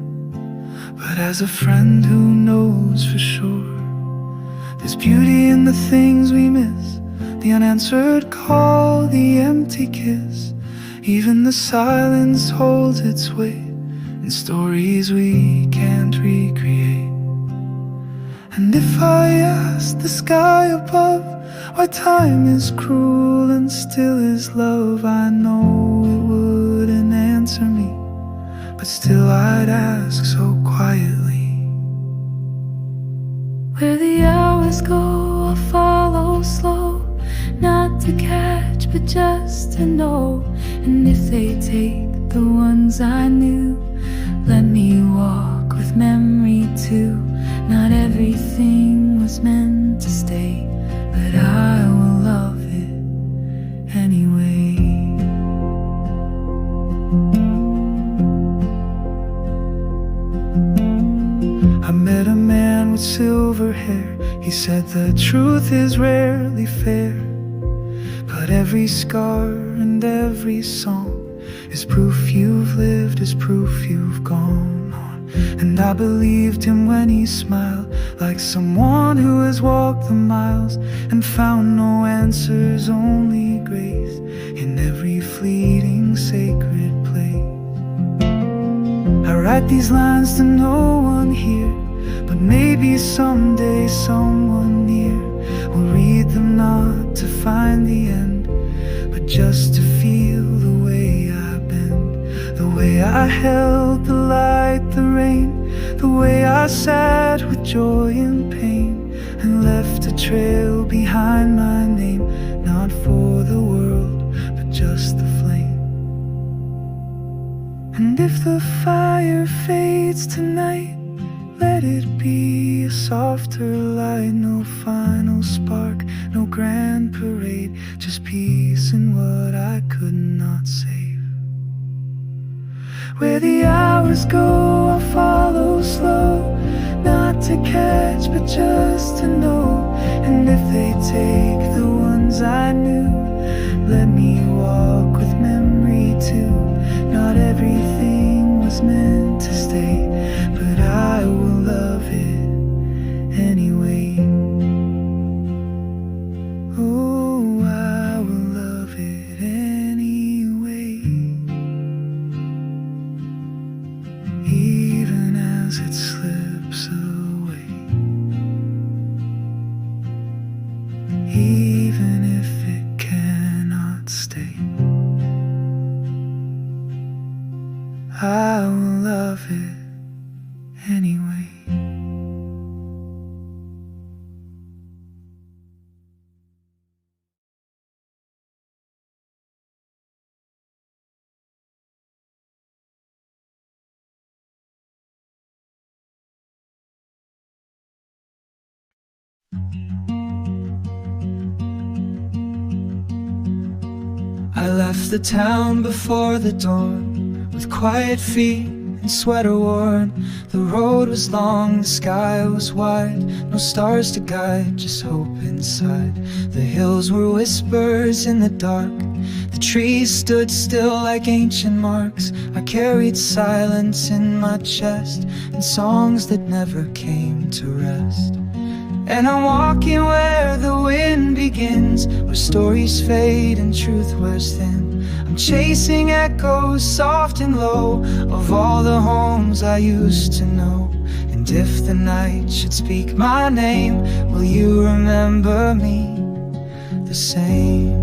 but as a friend who knows for sure. There's beauty in the things we miss, the unanswered call, the empty kiss. Even the silence holds its weight in stories we can't recreate. And if I asked the sky above why time is cruel and still is love, I know it wouldn't answer me, but still I'd ask so quietly. Where the hours go, I'll follow slow, not to catch, but just to know. And if they take the ones I knew, let me walk with memory too. Not everything was meant to stay, but I will love it anyway. I met a man with silver hair. He said the truth is rarely fair, but every scar and every song is proof you've lived, is proof you've gone on. And I believed him when he smiled, like someone who has walked the miles and found no answers, only grace in every fleeting sacred place. I write these lines to no one here, but maybe someday someone near will read them, not to find the end, but just to feel the way I bend, the way I held the light, the rain, the way I sat with joy and pain, and left a trail behind my name, not for the world, but just the flame. And if the fire fades tonight, let it be a softer light, no final spark, no grand parade, just peace in what I could not save. Where the hours go, I'll follow slow, not to catch, but just to know. And if they take the ones I knew, let me walk with memory too. Not everything was meant to stay, but I will love it anyway. Oh, I will love it anyway, even as it slips away, even if it cannot stay. I will love it anyway. I left the town before the dawn, with quiet feet and sweater worn. The road was long, the sky was wide, no stars to guide, just hope inside. The hills were whispers in the dark, the trees stood still like ancient marks. I carried silence in my chest, and songs that never came to rest. And I'm walking where the wind begins, where stories fade and truth wears thin. I'm chasing echoes soft and low of all the homes I used to know. And if the night should speak my name, will you remember me the same?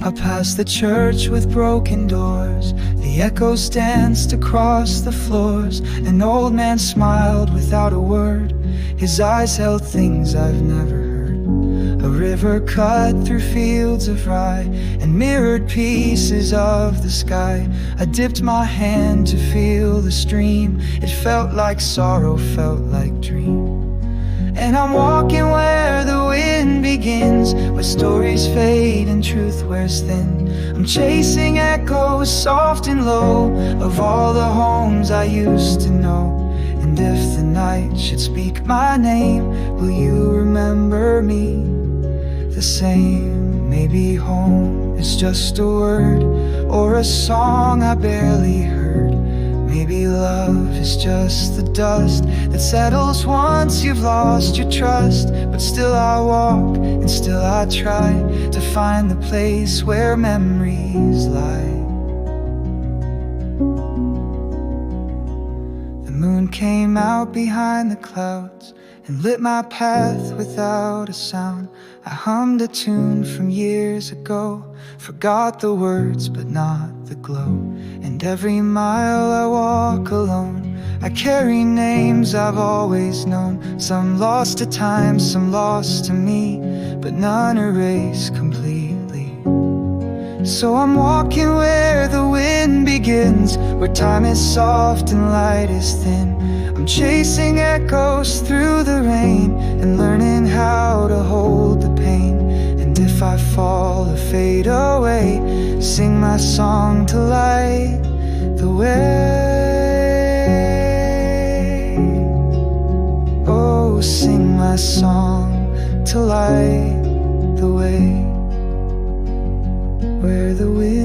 I passed the church with broken doors. The echoes danced across the floors. An old man smiled without a word. His eyes held things I've never heard. A river cut through fields of rye and mirrored pieces of the sky. I dipped my hand to feel the stream. It felt like sorrow, felt like dream. And I'm walking where the wind begins, where stories fade and truth wears thin. I'm chasing echoes soft and low of all the homes I used to know. And if the night should speak my name, will you remember me the same? Maybe home is just a word or a song I barely heard. Maybe love is just the dust that settles once you've lost your trust. But still I walk and still I try to find the place where memories lie. The moon came out behind the clouds and lit my path without a sound. I hummed a tune from years ago, forgot the words but not the glow. And every mile I walk alone, I carry names I've always known. Some lost to time, some lost to me, but none erased completely. So I'm walking where the wind begins, where time is soft and light is thin. I'm chasing echoes through the rain and learning how to hold the pain. And if I fall or fade away, sing my song to light the way. Oh, sing my song to light the way. Where the wind